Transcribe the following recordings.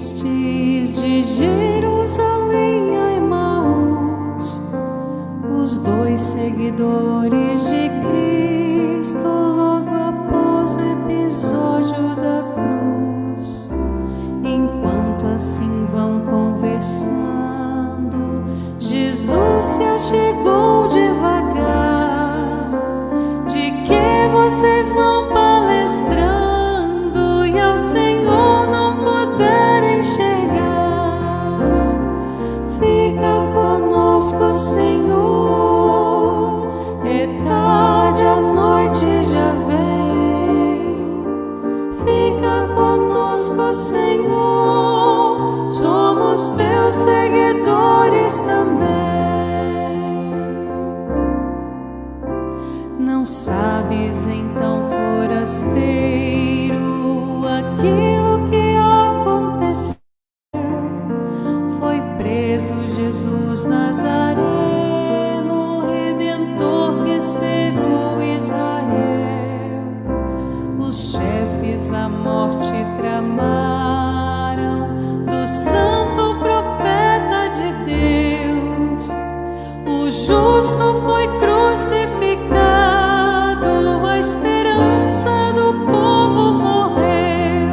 tristes de Jerusalém a Emaús, os dois seguidores de Cristo logo após o episódio da cruz. Enquanto assim vão conversando, Jesus se achegou devagar. De que vocês vão palestrando e ao Senhor não puderem enxergar? Fica conosco, Senhor, é tarde, a noite já vem. Fica conosco, Senhor, somos teus seguidores também. Não sabes então, forasteiro, aquilo que aconteceu? Foi preso Jesus Nazareno, Redentor que esperou Israel. Os chefes a morte tramaram do santo profeta de Deus. O justo foi crucificado, a esperança do povo morreu.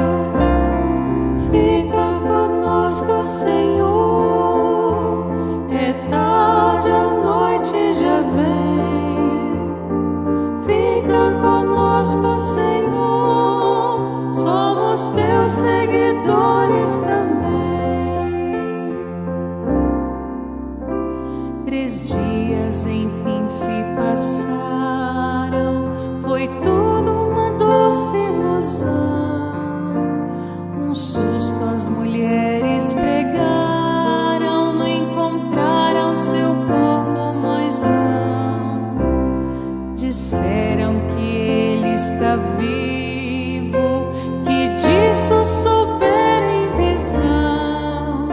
Fica conosco, Senhor, é tarde, a noite já vem. Fica conosco, Senhor, somos teus seguidores também. 3 dias enfim se passaram, foi tudo uma doce ilusão. Um susto as mulheres pregaram, não encontraram seu corpo, mas não. Disseram que ele está vivo, que disso souberam em visão.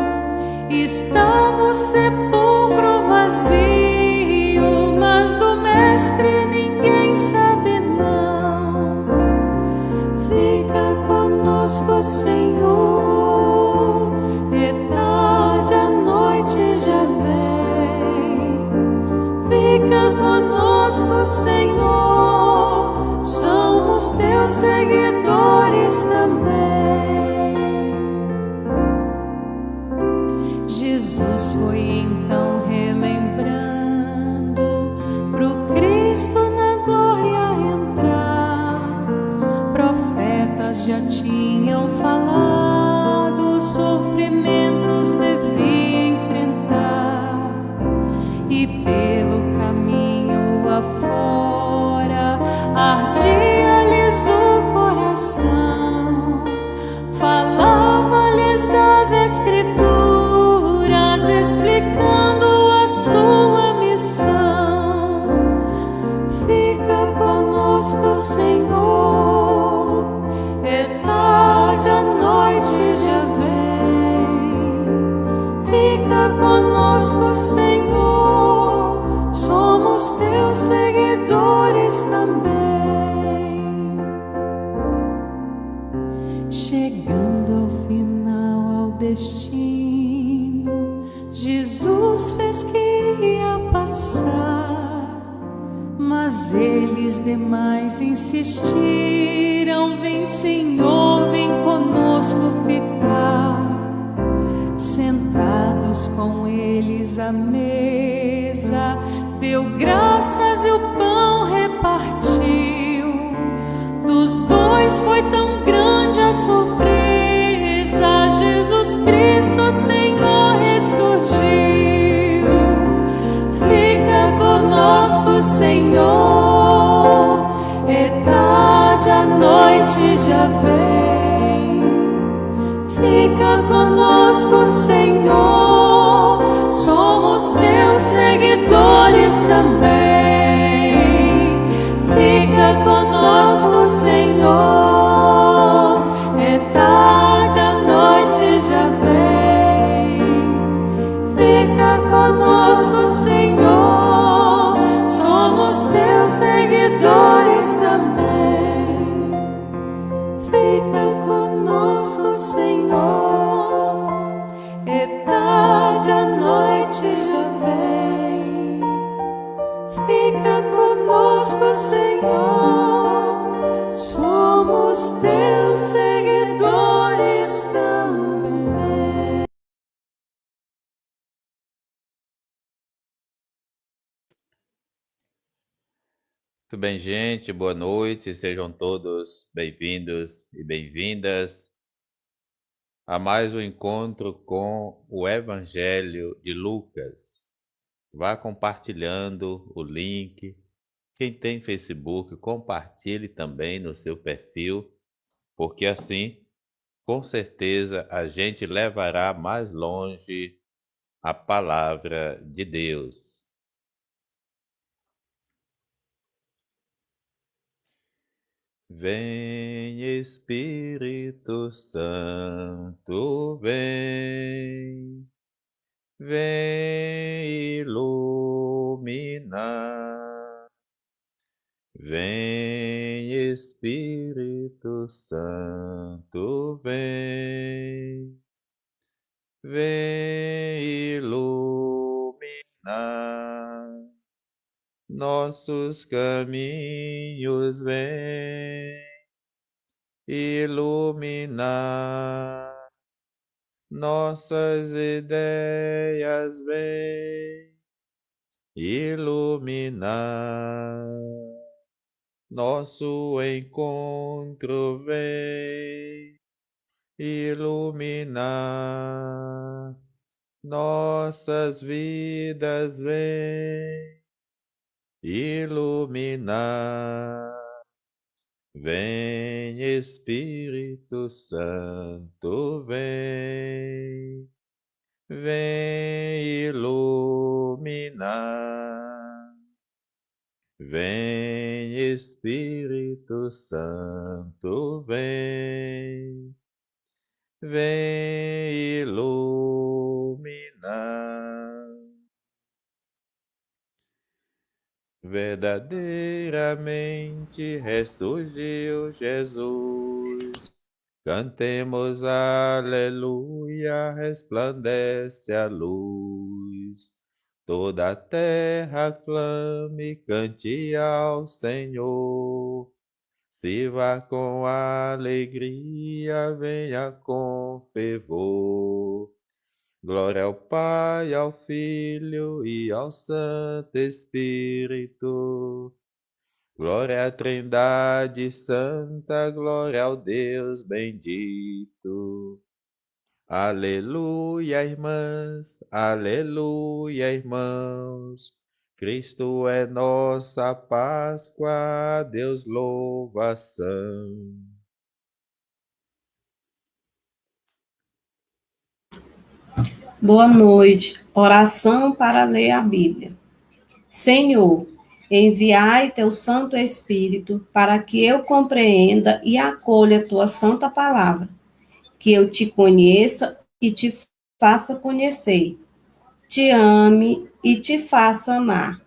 Estava o sepulcro vazio, mas do Mestre ninguém sabe não. Fica conosco, Senhor, é tarde, a noite já vem. Fica conosco, Senhor, somos teus seguidores também. Jesus foi então relembrando pro Cristo na glória entrar. Profetas já tinham falado, sofrimentos devia enfrentar. E pelo caminho afora ardia-lhes o coração. Falava-lhes das Escrituras, explicando a sua missão. Fica conosco, Senhor, é tarde, a noite já vem. Fica conosco, Senhor, somos teus seguidores também. Chegando ao final, ao destino, Jesus fez que ia passar, mas eles demais insistiram: vem, Senhor, vem conosco ficar. Sentados com eles à mesa, deu graças e o pão repartiu. Dos dois foi tão grande a surpresa, Jesus Cristo, Senhor, ressurgiu. Fica conosco, Senhor, é tarde, a noite já vem. Fica conosco, Senhor, somos teus seguidores também. Fica conosco, Senhor, é tarde, a noite já vem. Fica conosco, Senhor, somos teus seguidores também. Fica conosco, Senhor. noite já vem. Fica conosco, Senhor, somos teus seguidores também. Muito bem, gente, boa noite, sejam todos bem-vindos e bem-vindas a mais um encontro com o Evangelho de Lucas. Vá compartilhando o link. Quem tem Facebook, compartilhe também no seu perfil, porque assim, com certeza, a gente levará mais longe a palavra de Deus. Vem Espírito Santo, vem iluminar. Vem Espírito Santo, vem iluminar. Nossos caminhos, vem iluminar. Nossas ideias, vem iluminar. Nosso encontro, vem iluminar. Nossas vidas, vem iluminar. Vem Espírito Santo, vem iluminar. Vem Espírito Santo, vem iluminar. Verdadeiramente ressurgiu Jesus. Cantemos aleluia, resplandece a luz. Toda a terra clame, cante ao Senhor. Sirva com alegria, venha com fervor. Glória ao Pai, ao Filho e ao Santo Espírito. Glória à Trindade Santa, glória ao Deus bendito. Aleluia, irmãs, aleluia, irmãos. Cristo é nossa Páscoa, a Deus louvação. Boa noite. Oração para ler a Bíblia. Senhor, enviai teu Santo Espírito para que eu compreenda e acolha tua santa palavra, que eu te conheça e te faça conhecer, te ame e te faça amar,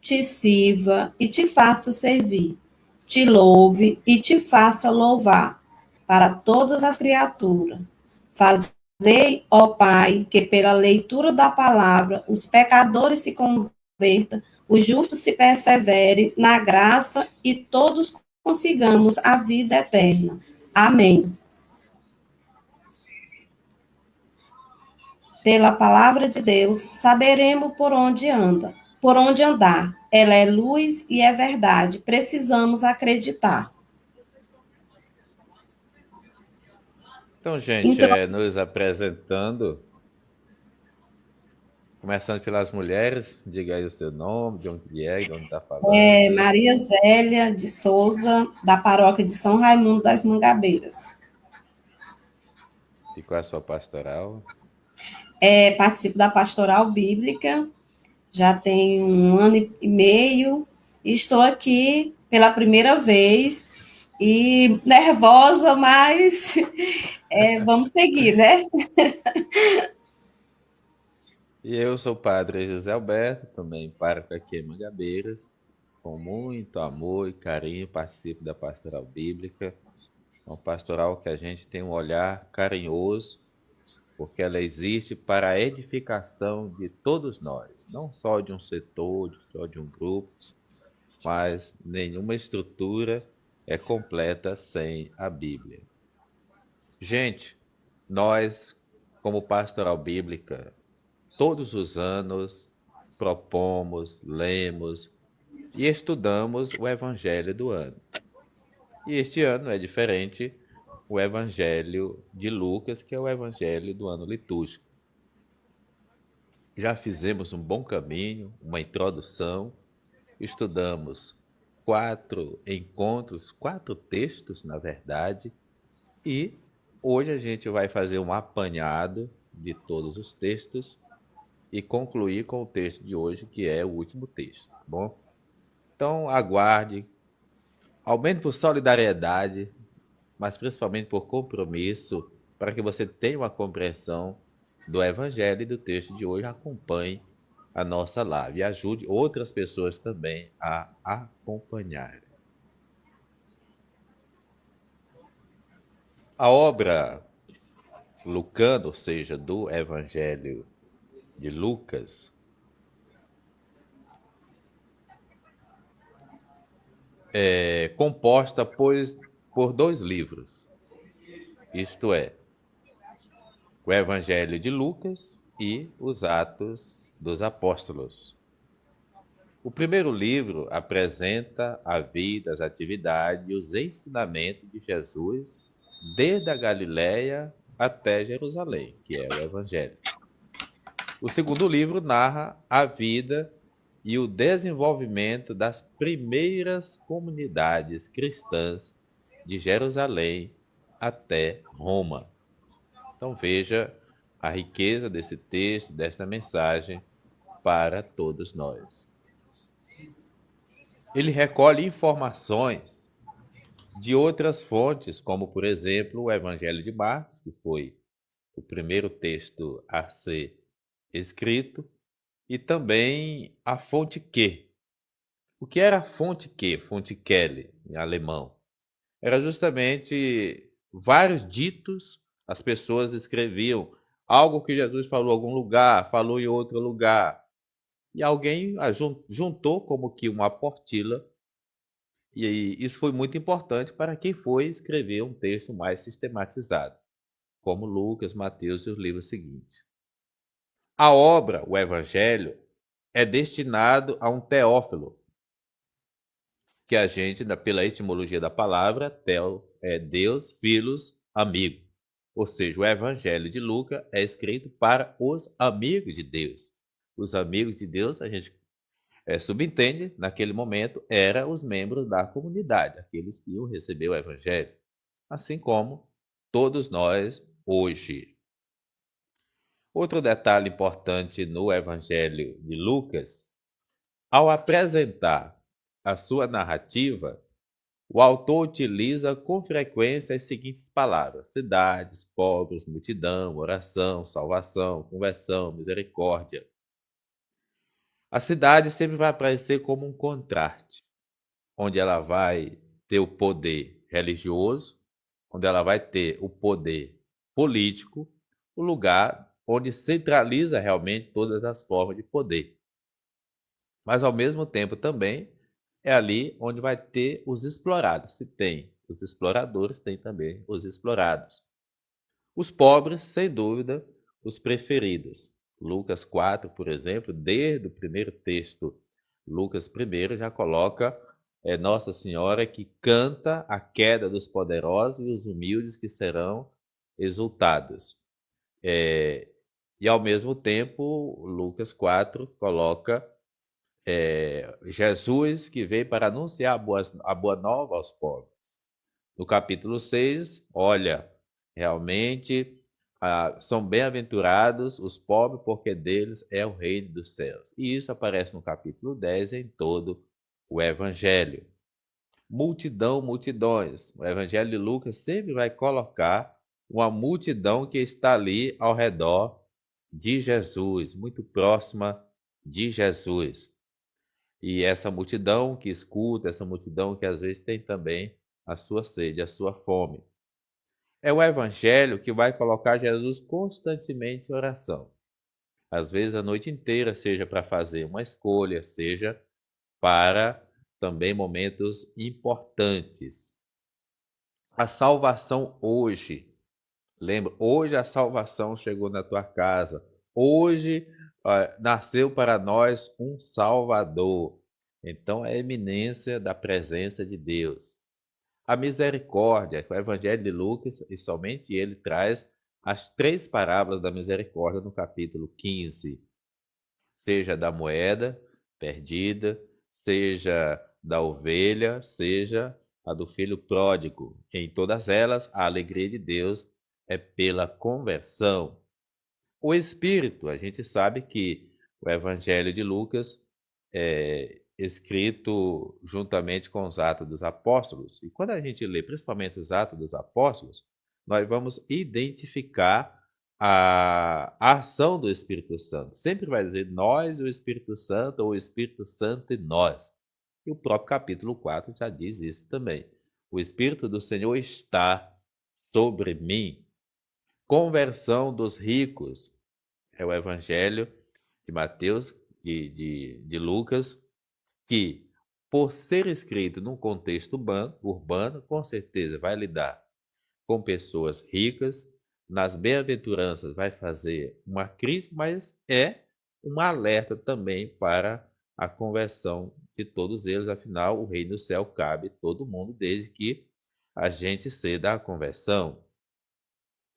te sirva e te faça servir, te louve e te faça louvar para todas as criaturas. Fazei, ó Pai, que pela leitura da palavra os pecadores se convertam, os justos se perseverem na graça e todos consigamos a vida eterna. Amém. Pela palavra de Deus, saberemos por onde andar. Ela é luz e é verdade. Precisamos acreditar. Então, gente, nos apresentando, começando pelas mulheres, diga aí o seu nome, de onde é, de onde está falando. Maria Zélia de Souza, da paróquia de São Raimundo das Mangabeiras. E qual é a sua pastoral? Participo da pastoral bíblica, já tem 1 ano e meio, e estou aqui pela primeira vez, e nervosa, mas vamos seguir, né? E eu sou o padre José Alberto, também pároco aqui em Mangabeiras, com muito amor e carinho participo da pastoral bíblica, uma pastoral que a gente tem um olhar carinhoso porque ela existe para a edificação de todos nós, não só de um setor, só de um grupo, mas nenhuma estrutura é completa sem a Bíblia. Gente, nós, como Pastoral Bíblica, todos os anos propomos, lemos e estudamos o Evangelho do ano. E este ano é diferente, o Evangelho de Lucas, que é o Evangelho do ano litúrgico. Já fizemos um bom caminho, uma introdução, estudamos 4 encontros, 4 textos, na verdade, e hoje a gente vai fazer um apanhado de todos os textos e concluir com o texto de hoje, que é o último texto, tá bom? Então, aguarde, ao menos por solidariedade, mas principalmente por compromisso, para que você tenha uma compreensão do Evangelho e do texto de hoje, acompanhe a nossa live e ajude outras pessoas também a acompanhar. A obra lucana, ou seja, do Evangelho de Lucas, é composta por 2 livros, isto é, o Evangelho de Lucas e os Atos dos Apóstolos. O primeiro livro apresenta a vida, as atividades e os ensinamentos de Jesus desde a Galiléia até Jerusalém, que é o Evangelho. O segundo livro narra a vida e o desenvolvimento das primeiras comunidades cristãs de Jerusalém até Roma. Então veja a riqueza desse texto, desta mensagem para todos nós. Ele recolhe informações de outras fontes, como por exemplo o Evangelho de Marcos, que foi o primeiro texto a ser escrito, e também a fonte Q. O que era a fonte Q? Fonte Quelle, em alemão. Era justamente vários ditos, as pessoas escreviam algo que Jesus falou em algum lugar, falou em outro lugar. E alguém juntou como que uma apostila, e isso foi muito importante para quem foi escrever um texto mais sistematizado, como Lucas, Mateus e os livros seguintes. A obra, o Evangelho, é destinado a um teófilo, que a gente, pela etimologia da palavra, theo é Deus, filos, amigo. Ou seja, o Evangelho de Lucas é escrito para os amigos de Deus. Os amigos de Deus, a gente subentende, naquele momento, eram os membros da comunidade, aqueles que iam receber o Evangelho, assim como todos nós hoje. Outro detalhe importante no Evangelho de Lucas, ao apresentar a sua narrativa, o autor utiliza com frequência as seguintes palavras: cidades, pobres, multidão, oração, salvação, conversão, misericórdia. A cidade sempre vai aparecer como um contraste, onde ela vai ter o poder religioso, onde ela vai ter o poder político, o lugar onde centraliza realmente todas as formas de poder. Mas, ao mesmo tempo, também é ali onde vai ter os explorados. Se tem os exploradores, tem também os explorados. Os pobres, sem dúvida, os preferidos. Lucas 4, por exemplo, desde o primeiro texto, Lucas 1 já coloca Nossa Senhora que canta a queda dos poderosos e os humildes que serão exaltados. E, ao mesmo tempo, Lucas 4 coloca Jesus que veio para anunciar a boa nova aos pobres. No capítulo 6, olha, realmente são bem-aventurados os pobres, porque deles é o reino dos céus. E isso aparece no capítulo 10 em todo o Evangelho. Multidão, multidões. O Evangelho de Lucas sempre vai colocar uma multidão que está ali ao redor de Jesus, muito próxima de Jesus. E essa multidão que escuta, essa multidão que às vezes tem também a sua sede, a sua fome. É o evangelho que vai colocar Jesus constantemente em oração. Às vezes a noite inteira, seja para fazer uma escolha, seja para também momentos importantes. A salvação hoje, lembra, hoje a salvação chegou na tua casa. Hoje nasceu para nós um Salvador. Então é a eminência da presença de Deus. A misericórdia, o Evangelho de Lucas, e somente ele traz as 3 parábolas da misericórdia no capítulo 15. Seja da moeda perdida, seja da ovelha, seja a do filho pródigo. Em todas elas, a alegria de Deus é pela conversão. O Espírito, a gente sabe que o Evangelho de Lucas é escrito juntamente com os Atos dos Apóstolos. E quando a gente lê principalmente os Atos dos Apóstolos, nós vamos identificar a ação do Espírito Santo. Sempre vai dizer nós e o Espírito Santo, ou o Espírito Santo e nós. E o próprio capítulo 4 já diz isso também. O Espírito do Senhor está sobre mim. Conversão dos ricos. É o Evangelho de Mateus, de Lucas, que, por ser escrito num contexto urbano, com certeza vai lidar com pessoas ricas. Nas bem-aventuranças vai fazer uma crítica, mas é um alerta também para a conversão de todos eles. Afinal, o reino do céu cabe a todo mundo, desde que a gente ceda à conversão.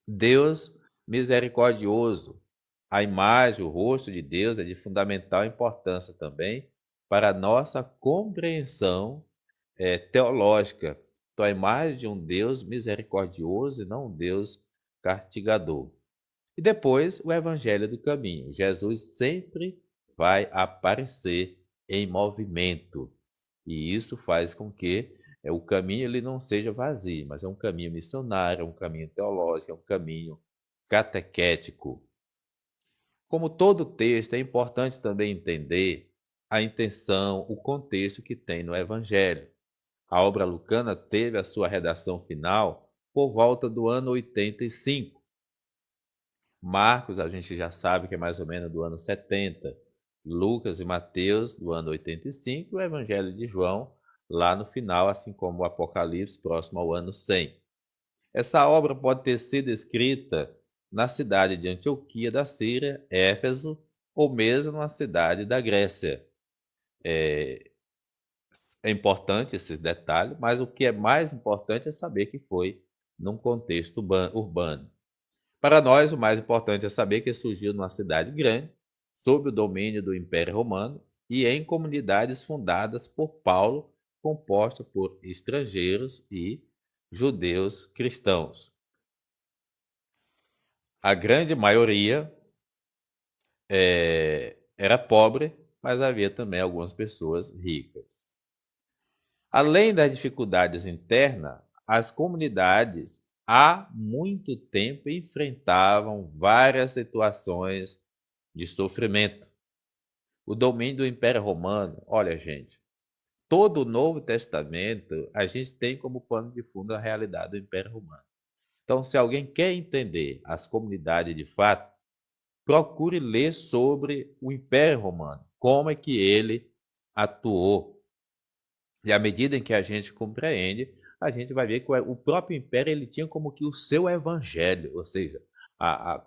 Deus misericordioso. A imagem, o rosto de Deus é de fundamental importância também para a nossa compreensão teológica. Então, a imagem de um Deus misericordioso e não um Deus castigador. E depois, o Evangelho do Caminho. Jesus sempre vai aparecer em movimento. E isso faz com que o caminho ele não seja vazio, mas é um caminho missionário, é um caminho teológico, é um caminho catequético. Como todo texto, é importante também entender a intenção, o contexto que tem no Evangelho. A obra lucana teve a sua redação final por volta do ano 85. Marcos, a gente já sabe que é mais ou menos do ano 70. Lucas e Mateus, do ano 85. E o Evangelho de João, lá no final, assim como o Apocalipse, próximo ao ano 100. Essa obra pode ter sido escrita na cidade de Antioquia da Síria, Éfeso, ou mesmo na cidade da Grécia. É importante esses detalhes, mas o que é mais importante é saber que foi num contexto urbano. Para nós, o mais importante é saber que surgiu numa cidade grande, sob o domínio do Império Romano e em comunidades fundadas por Paulo, composta por estrangeiros e judeus cristãos. A grande maioria era pobre, mas havia também algumas pessoas ricas. Além das dificuldades internas, as comunidades há muito tempo enfrentavam várias situações de sofrimento. O domínio do Império Romano, olha gente, todo o Novo Testamento a gente tem como pano de fundo a realidade do Império Romano. Então, se alguém quer entender as comunidades de fato, procure ler sobre o Império Romano, como é que ele atuou. E à medida em que a gente compreende, a gente vai ver que o próprio Império ele tinha como que o seu evangelho, ou seja,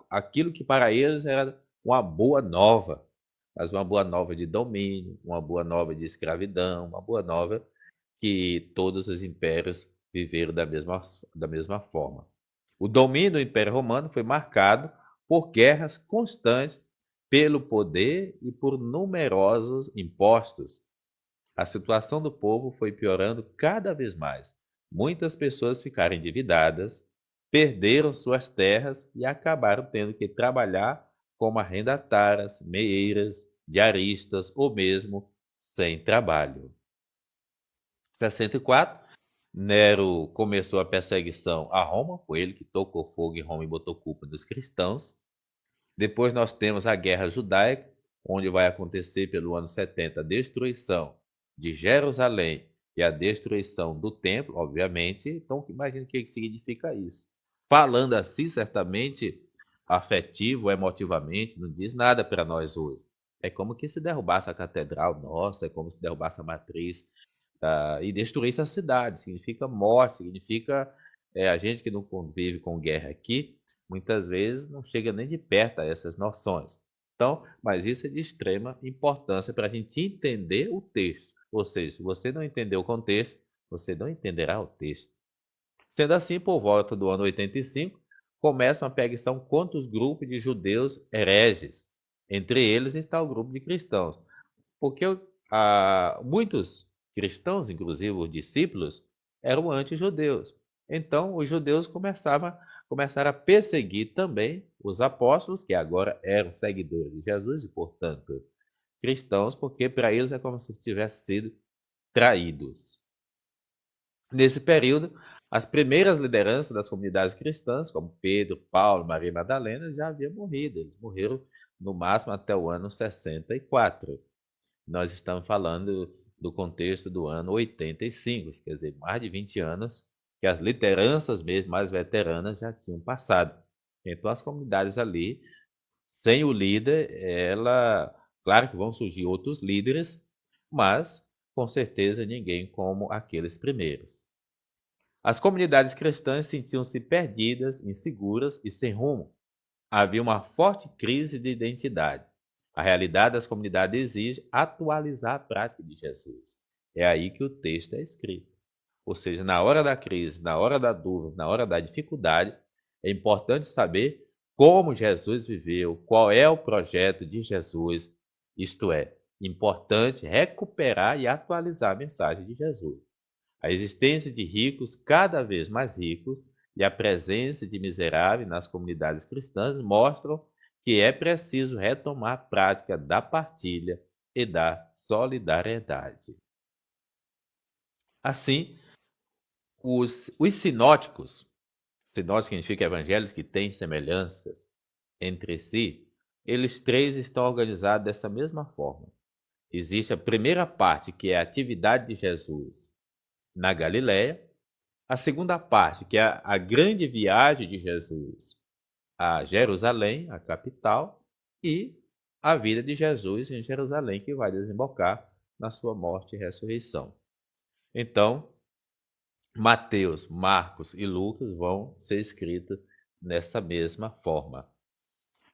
aquilo que para eles era uma boa nova, mas uma boa nova de domínio, uma boa nova de escravidão, uma boa nova que todos os impérios viveram da mesma forma. O domínio do Império Romano foi marcado por guerras constantes pelo poder e por numerosos impostos. A situação do povo foi piorando cada vez mais. Muitas pessoas ficaram endividadas, perderam suas terras e acabaram tendo que trabalhar como arrendatárias, meeiras, diaristas ou mesmo sem trabalho. 64, Nero começou a perseguição a Roma, foi ele que tocou fogo em Roma e botou culpa dos cristãos. Depois nós temos a Guerra Judaica, onde vai acontecer pelo ano 70 a destruição de Jerusalém e a destruição do templo, obviamente. Então, imagine o que significa isso. falando assim, certamente, afetivo, emotivamente, não diz nada para nós hoje. É como que se derrubasse a catedral nossa, é como se derrubasse a matriz e destruísse a cidade. Significa morte, significa a gente que não convive com guerra aqui, muitas vezes não chega nem de perto a essas noções. Então, mas isso é de extrema importância para a gente entender o texto. Ou seja, se você não entender o contexto, você não entenderá o texto. Sendo assim, por volta do ano 85, começa uma perseguição contra os grupos de judeus hereges. Entre eles está o grupo de cristãos. Porque muitos cristãos, inclusive os discípulos, eram anti-judeus. Então, os judeus começaram a perseguir também os apóstolos, que agora eram seguidores de Jesus e, portanto, cristãos, porque para eles é como se tivessem sido traídos. Nesse período, as primeiras lideranças das comunidades cristãs, como Pedro, Paulo, Maria Madalena, já haviam morrido. Eles morreram no máximo até o ano 64. Nós estamos falando do contexto do ano 85, quer dizer, mais de 20 anos que as lideranças mesmo mais veteranas já tinham passado. Então, as comunidades ali, sem o líder, claro que vão surgir outros líderes, mas com certeza ninguém como aqueles primeiros. As comunidades cristãs sentiam-se perdidas, inseguras e sem rumo. Havia uma forte crise de identidade. A realidade das comunidades exige atualizar a prática de Jesus. É aí que o texto é escrito. Ou seja, na hora da crise, na hora da dúvida, na hora da dificuldade, é importante saber como Jesus viveu, qual é o projeto de Jesus, isto é, importante recuperar e atualizar a mensagem de Jesus. A existência de ricos cada vez mais ricos e a presença de miseráveis nas comunidades cristãs mostram que é preciso retomar a prática da partilha e da solidariedade. Assim, os sinóticos significa evangelhos que têm semelhanças entre si, eles três estão organizados dessa mesma forma. Existe a primeira parte, que é a atividade de Jesus na Galileia, a segunda parte, que é a grande viagem de Jesus a Jerusalém, a capital, e a vida de Jesus em Jerusalém, que vai desembocar na sua morte e ressurreição. Então, Mateus, Marcos e Lucas vão ser escritos nessa mesma forma.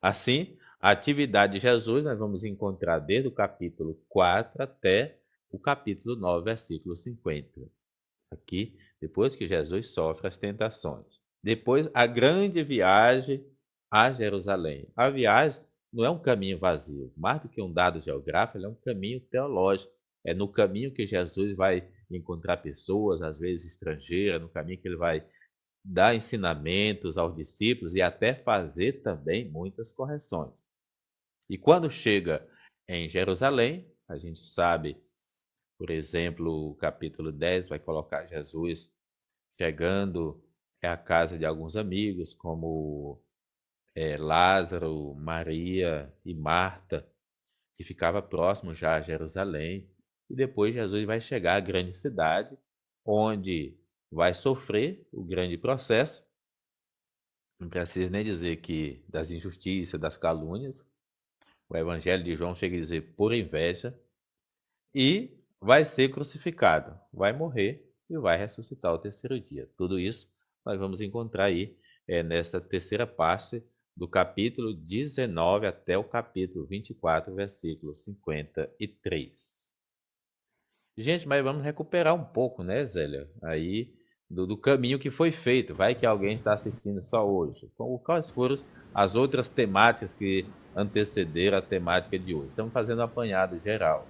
Assim, a atividade de Jesus nós vamos encontrar desde o capítulo 4 até o capítulo 9, versículo 50. Aqui, depois que Jesus sofre as tentações. Depois, a grande viagem a Jerusalém. A viagem não é um caminho vazio. Mais do que um dado geográfico, ele é um caminho teológico. É no caminho que Jesus vai encontrar pessoas, às vezes estrangeiras, no caminho que ele vai dar ensinamentos aos discípulos e até fazer também muitas correções. E quando chega em Jerusalém, a gente sabe, por exemplo, o capítulo 10 vai colocar Jesus chegando à casa de alguns amigos, como Lázaro, Maria e Marta, que ficava próximo já a Jerusalém. E depois Jesus vai chegar à grande cidade, onde vai sofrer o grande processo. Não preciso nem dizer que das injustiças, das calúnias. O Evangelho de João chega a dizer por inveja. E vai ser crucificado, vai morrer e vai ressuscitar ao terceiro dia. Tudo isso nós vamos encontrar aí nessa terceira parte do capítulo 19 até o capítulo 24, versículo 53. Gente, mas vamos recuperar um pouco, né, Zélia? Aí do caminho que foi feito. Vai que alguém está assistindo só hoje. Quais foram as outras temáticas que antecederam a temática de hoje? Estamos fazendo um apanhado geral.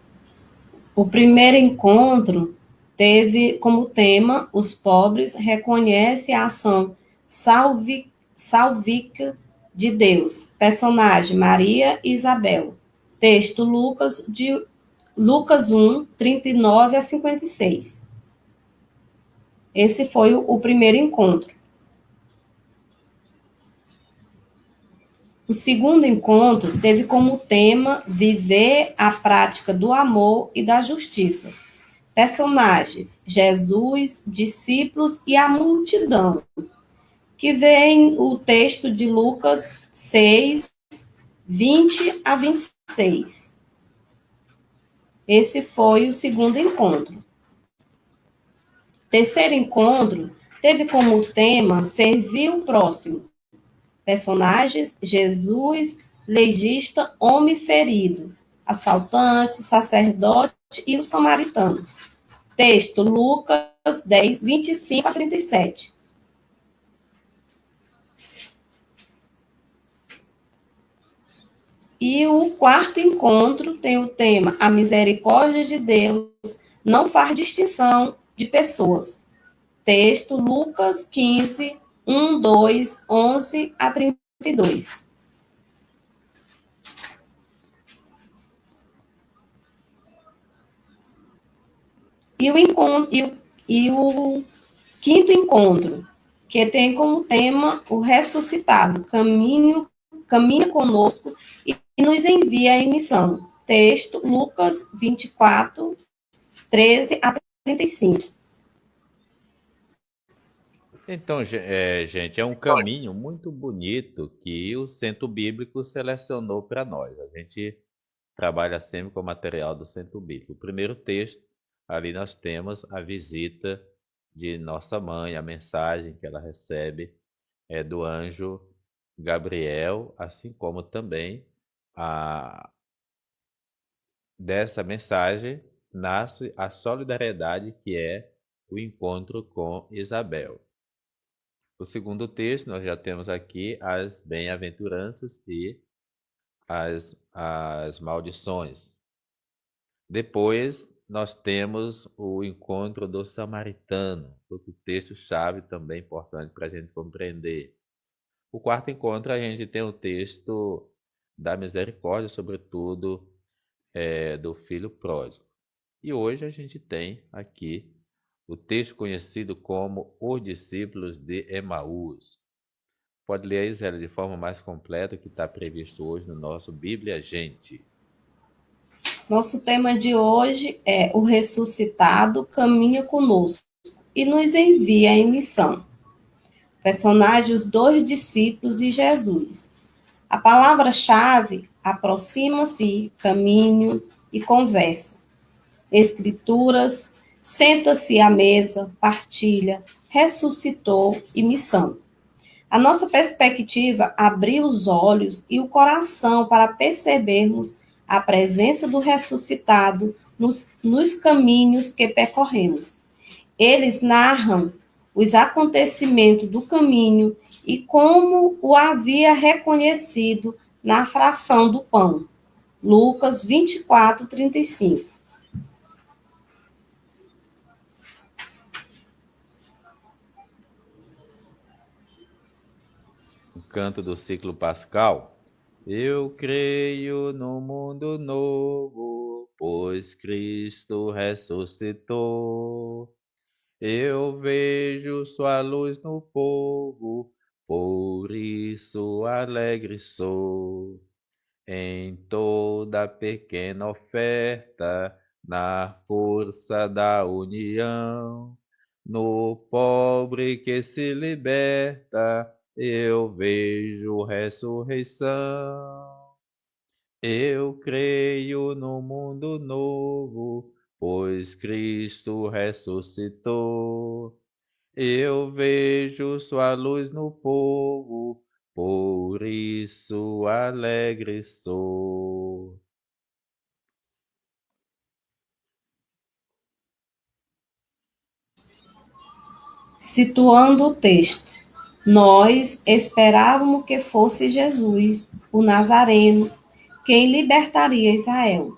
O primeiro encontro teve como tema Os pobres reconhecem a ação salvífica de Deus. Personagem Maria e Isabel. Texto Lucas 1, 39 a 56. Esse foi o primeiro encontro. O segundo encontro teve como tema viver a prática do amor e da justiça. Personagens: Jesus, discípulos e a multidão, que vem o texto de Lucas 6, 20 a 26. Esse foi o segundo encontro. Terceiro encontro teve como tema servir o próximo. Personagens: Jesus, legista, homem ferido, assaltante, sacerdote e o samaritano. Texto: Lucas 10, 25 a 37. E o quarto encontro tem o tema: a misericórdia de Deus não faz distinção de pessoas. Texto: Lucas 15, 1, 2, 11 a 32. E o quinto encontro, que tem como tema o ressuscitado, caminha conosco e nos envia em missão. Texto: Lucas 24, 13 a 35. Então, gente, é um caminho muito bonito que o Centro Bíblico selecionou para nós. A gente trabalha sempre com o material do Centro Bíblico. O primeiro texto, ali nós temos a visita de nossa mãe, a mensagem que ela recebe é do anjo Gabriel, assim como também dessa mensagem nasce a solidariedade, que é o encontro com Isabel. O segundo texto, nós já temos aqui as bem-aventuranças e as maldições. Depois, nós temos o encontro do samaritano, outro texto-chave também importante para a gente compreender. O quarto encontro, a gente tem o texto da misericórdia, sobretudo do filho pródigo. E hoje a gente tem aqui o texto conhecido como Os Discípulos de Emaús. Pode ler aí, Zélia, de forma mais completa, que está previsto hoje no nosso Bíblia Gente. Nosso tema de hoje é: o ressuscitado caminha conosco e nos envia em missão. Personagens: os 2 discípulos e Jesus. A palavra-chave: aproxima-se, caminho e conversa. Escrituras: senta-se à mesa, partilha, ressuscitou e missão. A nossa perspectiva: abrir os olhos e o coração para percebermos a presença do ressuscitado nos caminhos que percorremos. Eles narram os acontecimentos do caminho e como o havia reconhecido na fração do pão. Lucas 24, 35. O canto do ciclo pascal. Eu creio no mundo novo, pois Cristo ressuscitou. Eu vejo sua luz no povo, por isso alegre sou. Em toda pequena oferta, na força da união, no pobre que se liberta, eu vejo ressurreição. Eu creio no mundo novo, pois Cristo ressuscitou. Eu vejo sua luz no povo, por isso alegre sou. Situando o texto: nós esperávamos que fosse Jesus, o Nazareno, quem libertaria Israel.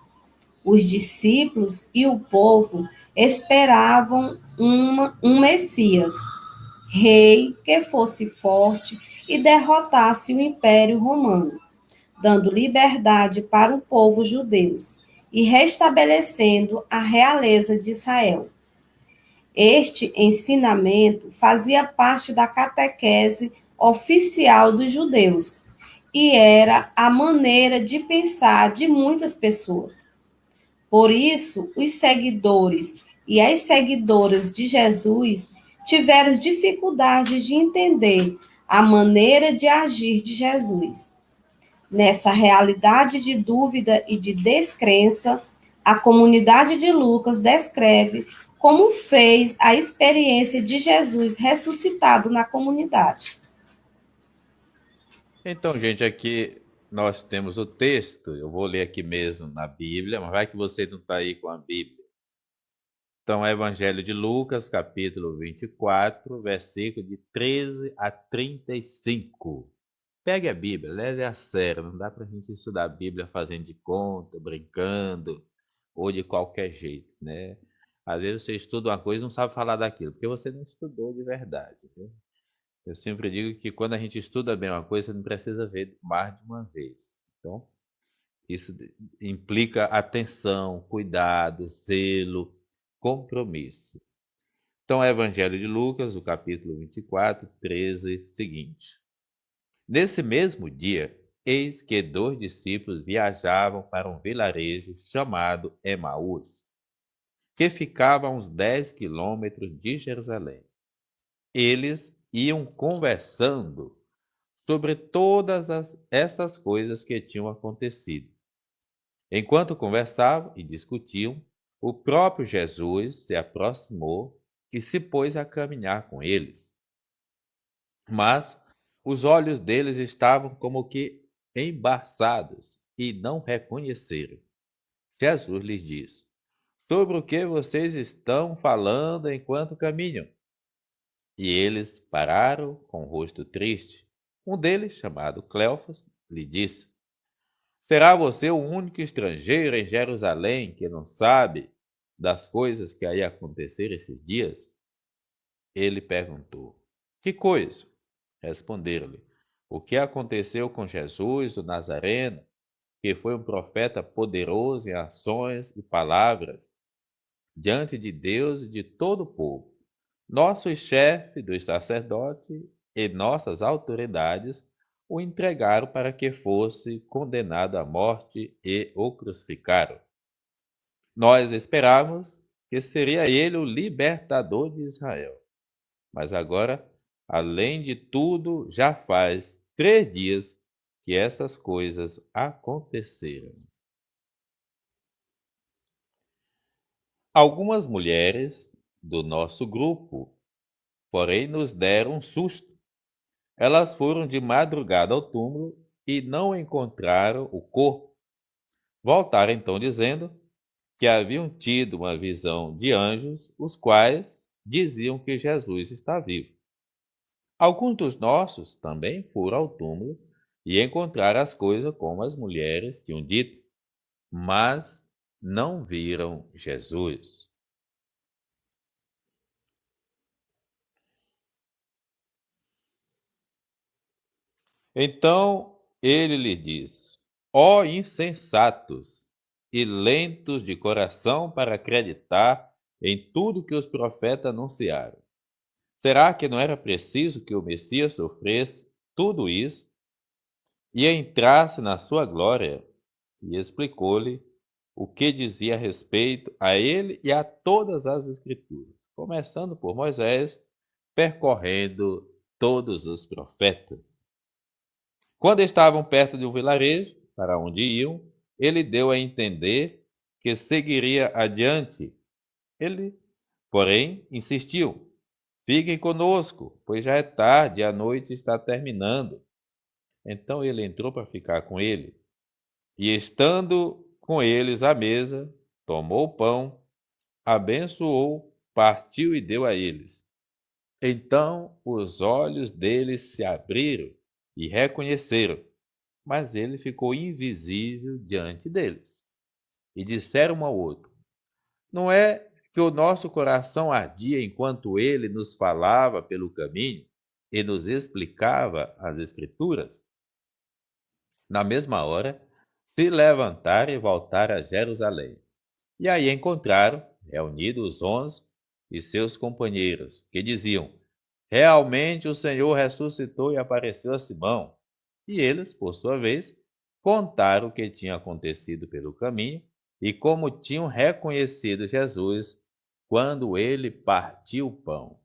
Os discípulos e o povo esperavam um Messias, rei que fosse forte e derrotasse o Império Romano, dando liberdade para o povo judeu e restabelecendo a realeza de Israel. Este ensinamento fazia parte da catequese oficial dos judeus e era a maneira de pensar de muitas pessoas. Por isso, os seguidores e as seguidoras de Jesus tiveram dificuldade de entender a maneira de agir de Jesus. Nessa realidade de dúvida e de descrença, a comunidade de Lucas descreve como fez a experiência de Jesus ressuscitado na comunidade. Então, gente, aqui nós temos o texto. Eu vou ler aqui mesmo na Bíblia, mas vai que você não está aí com a Bíblia. Então, é Evangelho de Lucas, capítulo 24, versículo de 13 a 35. Pegue a Bíblia, leve a sério. Não dá para a gente estudar a Bíblia fazendo de conta, brincando, ou de qualquer jeito, né? Às vezes você estuda uma coisa e não sabe falar daquilo, porque você não estudou de verdade, né? Eu sempre digo que quando a gente estuda bem uma coisa, você não precisa ver mais de uma vez. Então, isso implica atenção, cuidado, zelo, compromisso. Então, é Evangelho de Lucas, o capítulo 24, 13, seguinte. Nesse mesmo dia, eis que 2 discípulos viajavam para um vilarejo chamado Emaús, que ficava a uns 10 quilômetros de Jerusalém. Eles iam conversando sobre todas essas coisas que tinham acontecido. Enquanto conversavam e discutiam, o próprio Jesus se aproximou e se pôs a caminhar com eles. Mas os olhos deles estavam como que embaçados e não reconheceram. Jesus lhes disse: Sobre o que vocês estão falando enquanto caminham? E eles pararam com o rosto triste. Um deles, chamado Cleofas, lhe disse: Será você o único estrangeiro em Jerusalém que não sabe das coisas que aí aconteceram esses dias? Ele perguntou: Que coisa? Responderam-lhe: O que aconteceu com Jesus, o Nazareno, que foi um profeta poderoso em ações e palavras, diante de Deus e de todo o povo. Nossos chefes dos sacerdotes e nossas autoridades o entregaram para que fosse condenado à morte e o crucificaram. Nós esperávamos que seria ele o libertador de Israel. Mas agora, além de tudo, já faz 3 dias que essas coisas aconteceram. Algumas mulheres do nosso grupo, porém, nos deram um susto. Elas foram de madrugada ao túmulo e não encontraram o corpo. Voltaram então dizendo que haviam tido uma visão de anjos, os quais diziam que Jesus está vivo. Alguns dos nossos também foram ao túmulo e encontraram as coisas como as mulheres tinham dito, mas não viram Jesus. Então ele lhes disse: Ó insensatos e lentos de coração para acreditar em tudo que os profetas anunciaram. Será que não era preciso que o Messias sofresse tudo isso e entrasse na sua glória? E explicou-lhe o que dizia a respeito a ele e a todas as Escrituras, começando por Moisés, percorrendo todos os profetas. Quando estavam perto de um vilarejo, para onde iam, ele deu a entender que seguiria adiante. Ele, porém, insistiu: Fiquem conosco, pois já é tarde e a noite está terminando. Então ele entrou para ficar com ele. E estando com eles à mesa, tomou o pão, abençoou, partiu e deu a eles. Então os olhos deles se abriram e reconheceram, mas ele ficou invisível diante deles. E disseram um ao outro: Não é que o nosso coração ardia enquanto ele nos falava pelo caminho e nos explicava as Escrituras? Na mesma hora, se levantaram e voltaram a Jerusalém. E aí encontraram, reunidos os 11 e seus companheiros, que diziam: Realmente o Senhor ressuscitou e apareceu a Simão. E eles, por sua vez, contaram o que tinha acontecido pelo caminho e como tinham reconhecido Jesus quando ele partiu o pão.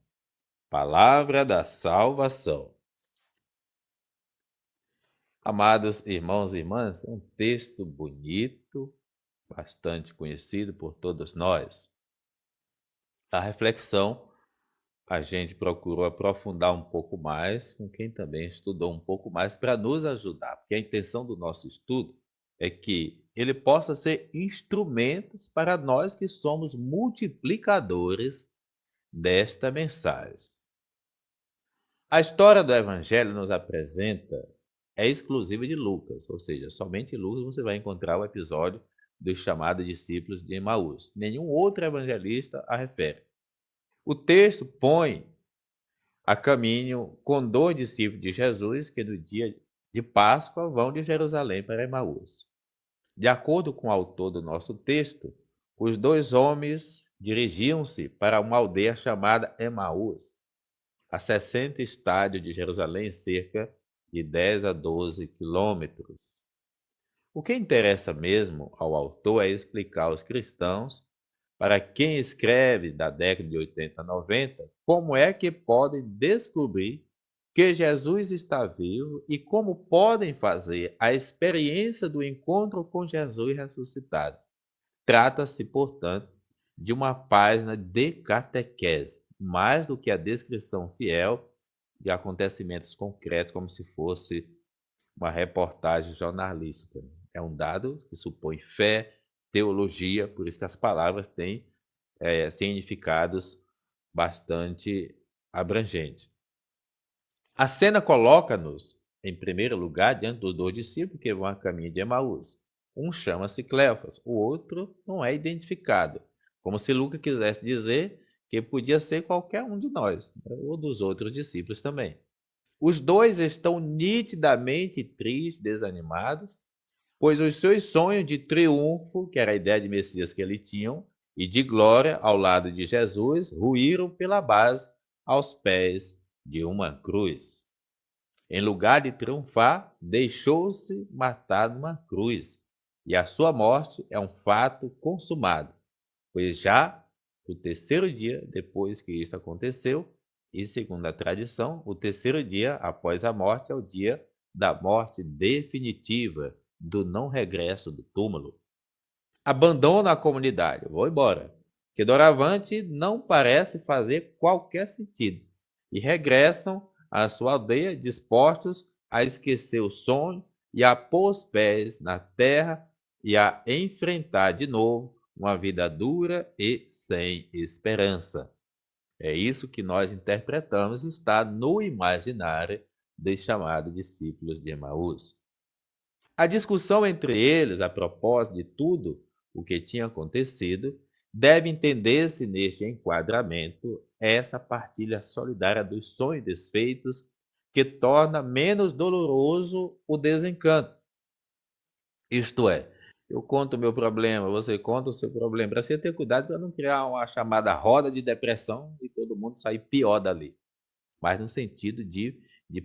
Palavra da salvação. Amados irmãos e irmãs, é um texto bonito, bastante conhecido por todos nós. A reflexão a gente procurou aprofundar um pouco mais com quem também estudou um pouco mais para nos ajudar, porque a intenção do nosso estudo é que ele possa ser instrumentos para nós que somos multiplicadores desta mensagem. A história do Evangelho nos apresenta é exclusiva de Lucas, ou seja, somente em Lucas você vai encontrar o episódio dos chamados discípulos de Emaús. Nenhum outro evangelista a refere. O texto põe a caminho com dois discípulos de Jesus que no dia de Páscoa vão de Jerusalém para Emaús. De acordo com o autor do nosso texto, os dois homens dirigiam-se para uma aldeia chamada Emaús, a 60 estádios de Jerusalém, cerca de 10 a 12 quilômetros. O que interessa mesmo ao autor é explicar aos cristãos, para quem escreve da década de 80 a 90, como é que podem descobrir que Jesus está vivo e como podem fazer a experiência do encontro com Jesus ressuscitado. Trata-se, portanto, de uma página de catequese, mais do que a descrição fiel de acontecimentos concretos, como se fosse uma reportagem jornalística. É um dado que supõe fé, teologia, por isso que as palavras têm significados bastante abrangentes. A cena coloca-nos, em primeiro lugar, diante dos dois discípulos que vão a caminho de Emaús. Um chama-se Cleofas, o outro não é identificado, como se Lucas quisesse dizer que podia ser qualquer um de nós, ou dos outros discípulos também. Os dois estão nitidamente tristes, desanimados, pois os seus sonhos de triunfo, que era a ideia de Messias que eles tinham, e de glória ao lado de Jesus, ruíram pela base aos pés de uma cruz. Em lugar de triunfar, deixou-se matar numa cruz, e a sua morte é um fato consumado, pois já o terceiro dia depois que isto aconteceu, e segundo a tradição, o terceiro dia após a morte é o dia da morte definitiva, do não regresso do túmulo. Abandona a comunidade, vou embora, que doravante não parece fazer qualquer sentido, e regressam à sua aldeia dispostos a esquecer o sonho e a pôr os pés na terra e a enfrentar de novo uma vida dura e sem esperança. É isso que nós interpretamos, está no imaginário dos chamados discípulos de Emaús. A discussão entre eles, a propósito de tudo o que tinha acontecido, deve entender-se neste enquadramento essa partilha solidária dos sonhos desfeitos que torna menos doloroso o desencanto. Isto é, eu conto o meu problema, você conta o seu problema. Para você ter cuidado para não criar uma chamada roda de depressão e todo mundo sair pior dali. Mas no sentido de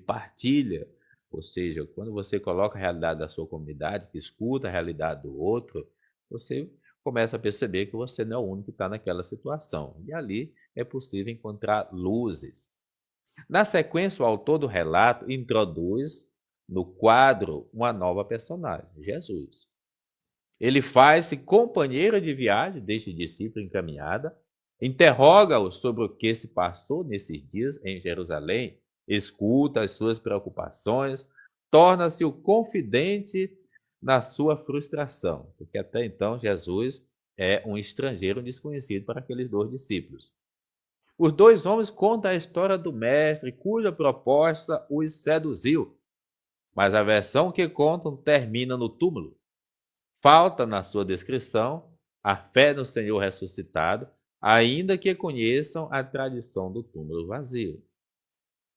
partilha. Ou seja, quando você coloca a realidade da sua comunidade, que escuta a realidade do outro, você começa a perceber que você não é o único que está naquela situação. E ali é possível encontrar luzes. Na sequência, o autor do relato introduz no quadro uma nova personagem, Jesus. Ele faz-se companheiro de viagem deste discípulo em caminhada, interroga-o sobre o que se passou nesses dias em Jerusalém, escuta as suas preocupações, torna-se o confidente na sua frustração, porque até então Jesus é um estrangeiro desconhecido para aqueles dois discípulos. Os dois homens contam a história do mestre, cuja proposta os seduziu, mas a versão que contam termina no túmulo. Falta na sua descrição a fé no Senhor ressuscitado, ainda que conheçam a tradição do túmulo vazio.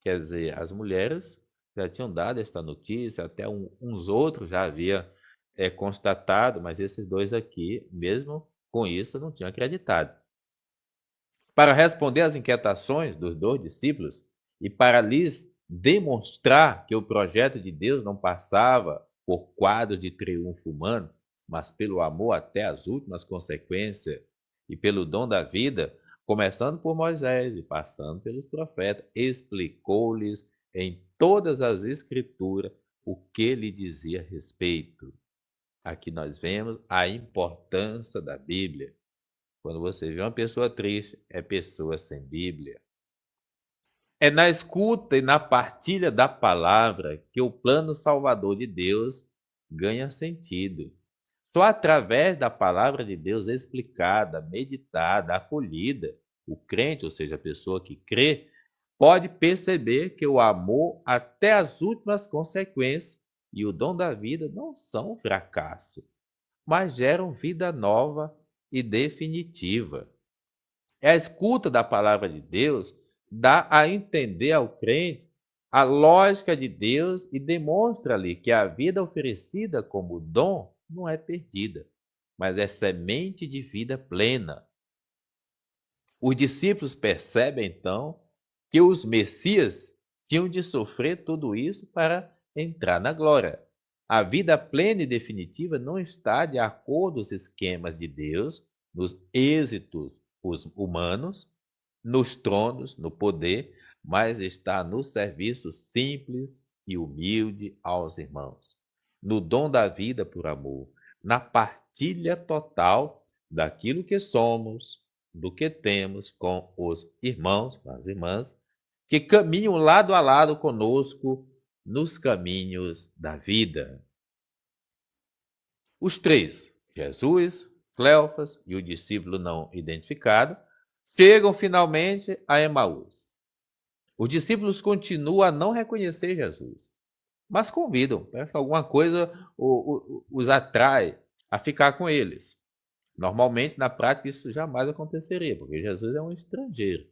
Quer dizer, as mulheres já tinham dado esta notícia, até uns outros já havia constatado, mas esses dois aqui, mesmo com isso, não tinham acreditado. Para responder às inquietações dos dois discípulos e para lhes demonstrar que o projeto de Deus não passava por quadros de triunfo humano, mas pelo amor até as últimas consequências e pelo dom da vida, começando por Moisés e passando pelos profetas, explicou-lhes em todas as escrituras o que lhe dizia respeito. Aqui nós vemos a importância da Bíblia. Quando você vê uma pessoa triste, é pessoa sem Bíblia. É na escuta e na partilha da palavra que o plano salvador de Deus ganha sentido. Só através da palavra de Deus explicada, meditada, acolhida, o crente, ou seja, a pessoa que crê, pode perceber que o amor até as últimas consequências e o dom da vida não são um fracasso, mas geram vida nova e definitiva. A escuta da palavra de Deus dá a entender ao crente a lógica de Deus e demonstra-lhe que a vida oferecida como dom não é perdida, mas é semente de vida plena. Os discípulos percebem, então, que os Messias tinham de sofrer tudo isso para entrar na glória. A vida plena e definitiva não está de acordo com os esquemas de Deus, nos êxitos humanos, nos tronos, no poder, mas está no serviço simples e humilde aos irmãos, no dom da vida por amor, na partilha total daquilo que somos, do que temos com os irmãos, com as irmãs, que caminham lado a lado conosco nos caminhos da vida. Os três, Jesus, Cleofas e o discípulo não identificado, chegam finalmente a Emaús. Os discípulos continuam a não reconhecer Jesus, mas convidam, parece que alguma coisa os atrai a ficar com eles. Normalmente, na prática, isso jamais aconteceria, porque Jesus é um estrangeiro.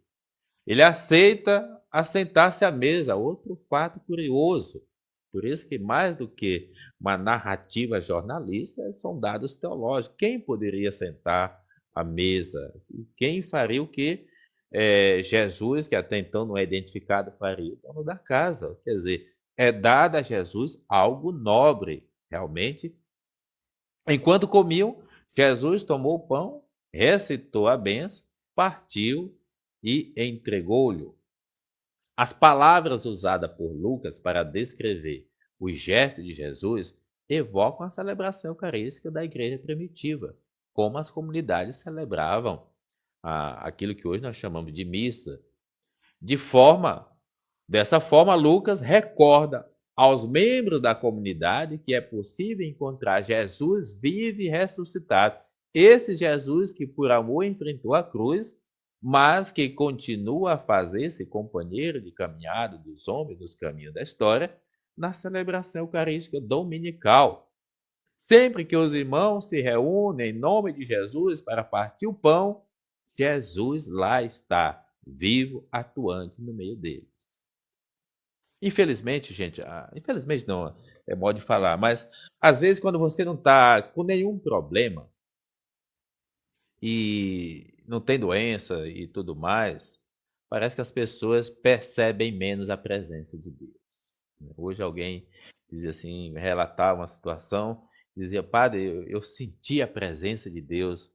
Ele aceita assentar-se à mesa, outro fato curioso. Por isso que, mais do que uma narrativa jornalística, são dados teológicos. Quem poderia sentar à mesa? E quem faria o que Jesus, que até então não é identificado, faria? O dono da casa. Quer dizer, é dado a Jesus algo nobre, realmente. Enquanto comiam, Jesus tomou o pão, recitou a bênção, partiu e entregou-lhe. As palavras usadas por Lucas para descrever os gestos de Jesus evocam a celebração eucarística da igreja primitiva, como as comunidades celebravam aquilo que hoje nós chamamos de missa. Dessa forma, Lucas recorda aos membros da comunidade que é possível encontrar Jesus vivo e ressuscitado. Esse Jesus que por amor enfrentou a cruz, mas que continua a fazer-se companheiro de caminhada dos homens nos caminhos da história, na celebração eucarística dominical. Sempre que os irmãos se reúnem em nome de Jesus para partir o pão, Jesus lá está, vivo, atuante no meio deles. Infelizmente, gente, infelizmente não é modo de falar, mas às vezes quando você não está com nenhum problema e não tem doença e tudo mais, parece que as pessoas percebem menos a presença de Deus. Hoje alguém dizia assim, relatava uma situação, dizia, padre, eu senti a presença de Deus,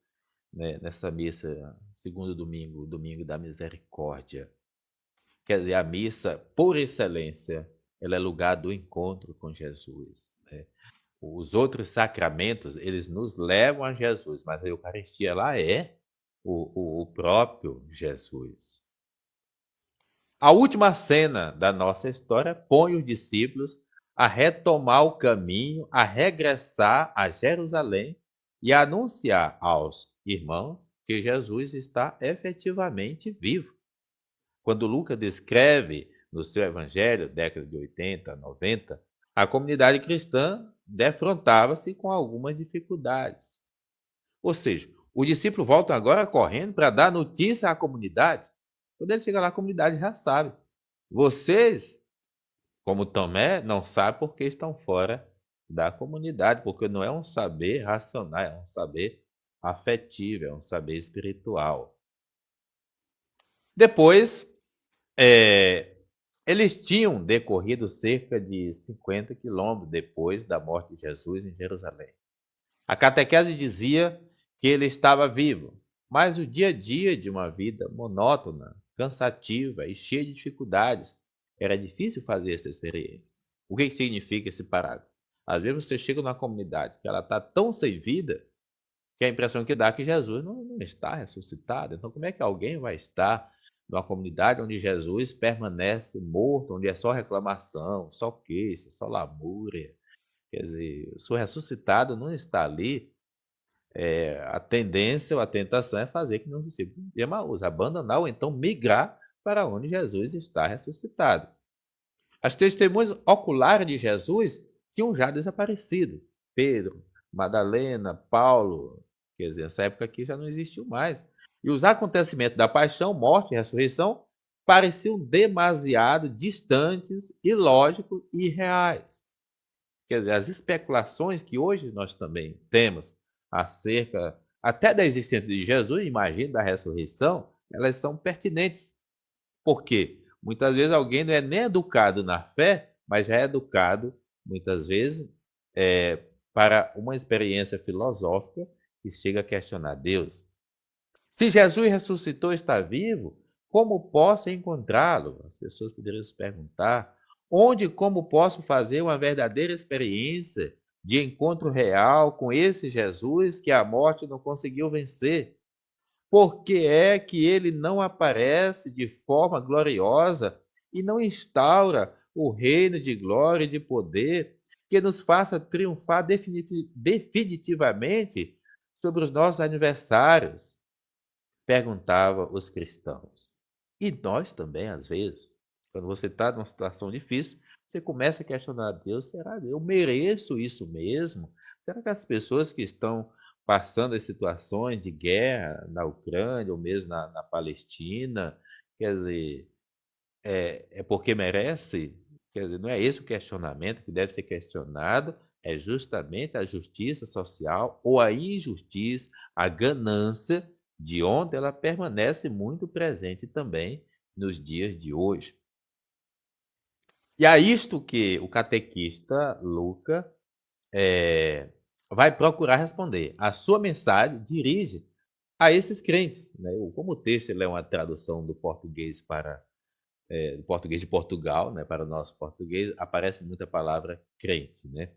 né, nessa missa, segundo domingo, domingo da misericórdia. Quer dizer, a missa, por excelência, ela é lugar do encontro com Jesus, né? Os outros sacramentos, eles nos levam a Jesus, mas a Eucaristia lá é o próprio Jesus. A última cena da nossa história põe os discípulos a retomar o caminho, a regressar a Jerusalém e a anunciar aos irmãos que Jesus está efetivamente vivo. Quando Lucas descreve no seu evangelho, década de 80, 90, a comunidade cristã defrontava-se com algumas dificuldades. Ou seja, os discípulos voltam agora correndo para dar notícia à comunidade. Quando ele chega lá, a comunidade já sabe. Vocês, como Tomé, não sabem porque estão fora da comunidade, porque não é um saber racional, é um saber afetivo, é um saber espiritual. Depois, eles tinham decorrido cerca de 50 quilômetros depois da morte de Jesus em Jerusalém. A catequese dizia que ele estava vivo, mas o dia a dia de uma vida monótona, cansativa e cheia de dificuldades, era difícil fazer essa experiência. O que significa esse parágrafo? Às vezes você chega numa comunidade que ela está tão sem vida que a impressão que dá é que Jesus não está ressuscitado. Então, como é que alguém vai estar numa comunidade onde Jesus permanece morto, onde é só reclamação, só queixa, só lamúria? Quer dizer, se o ressuscitado não está ali, a tendência ou a tentação é fazer que os discípulos de Emaús, abandonar ou então migrar para onde Jesus está ressuscitado. As testemunhas oculares de Jesus tinham já desaparecido. Pedro, Madalena, Paulo, quer dizer, nessa época aqui já não existiu mais. E os acontecimentos da paixão, morte e ressurreição pareciam demasiado distantes, ilógicos e irreais. Quer dizer, as especulações que hoje nós também temos acerca até da existência de Jesus, imagina da ressurreição, elas são pertinentes. Por quê? Muitas vezes alguém não é nem educado na fé, mas já é educado, muitas vezes, para uma experiência filosófica que chega a questionar Deus. Se Jesus ressuscitou e está vivo, como posso encontrá-lo? As pessoas poderiam se perguntar. Onde e como posso fazer uma verdadeira experiência de encontro real com esse Jesus que a morte não conseguiu vencer? Por que é que ele não aparece de forma gloriosa e não instaura o reino de glória e de poder que nos faça triunfar definitivamente sobre os nossos adversários? Perguntavam os cristãos. E nós também, às vezes, quando você está numa situação difícil, você começa a questionar a Deus: será que eu mereço isso mesmo? Será que as pessoas que estão passando as situações de guerra na Ucrânia ou mesmo na Palestina, quer dizer, é porque merece? Quer dizer, não é esse o questionamento que deve ser questionado, é justamente a justiça social ou a injustiça, a ganância, de onde ela permanece muito presente também nos dias de hoje. E a isto que o catequista Luca vai procurar responder. A sua mensagem dirige a esses crentes, né? Como o texto é uma tradução do português do português de Portugal, né, para o nosso português, aparece muita palavra crente, né?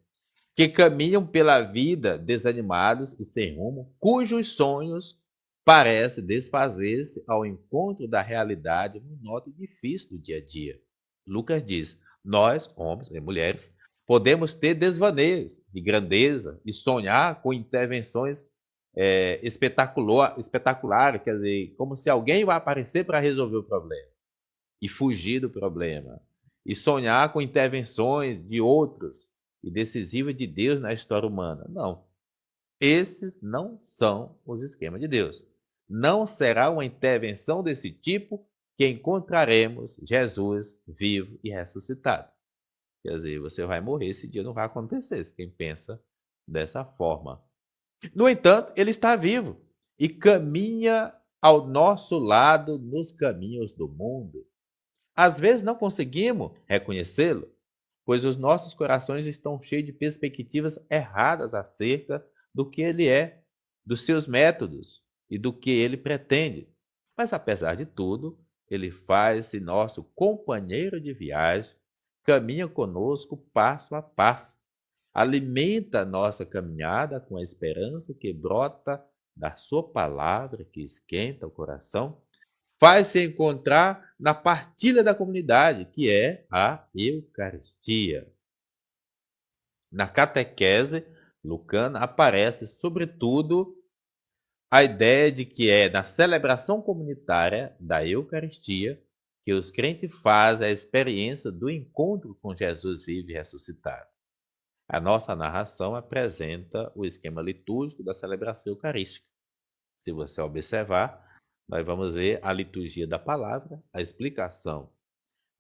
Que caminham pela vida desanimados e sem rumo, cujos sonhos parecem desfazer-se ao encontro da realidade no modo difícil do dia a dia. Lucas diz: nós, homens e mulheres, podemos ter desvaneios de grandeza e sonhar com intervenções espetaculares, quer dizer, como se alguém vai aparecer para resolver o problema e fugir do problema, e sonhar com intervenções de outros e decisivas de Deus na história humana. Não. Esses não são os esquemas de Deus. Não será uma intervenção desse tipo que encontraremos Jesus vivo e ressuscitado. Quer dizer, você vai morrer, esse dia não vai acontecer, quem pensa dessa forma. No entanto, ele está vivo e caminha ao nosso lado nos caminhos do mundo. Às vezes não conseguimos reconhecê-lo, pois os nossos corações estão cheios de perspectivas erradas acerca do que ele é, dos seus métodos e do que ele pretende. Mas apesar de tudo, ele faz-se nosso companheiro de viagem, caminha conosco passo a passo, alimenta a nossa caminhada com a esperança que brota da sua palavra, que esquenta o coração, faz-se encontrar na partilha da comunidade, que é a Eucaristia. Na catequese lucana aparece, sobretudo, a ideia de que é na celebração comunitária da Eucaristia que os crentes fazem a experiência do encontro com Jesus vivo e ressuscitado. A nossa narração apresenta o esquema litúrgico da celebração eucarística. Se você observar, nós vamos ver a liturgia da palavra, a explicação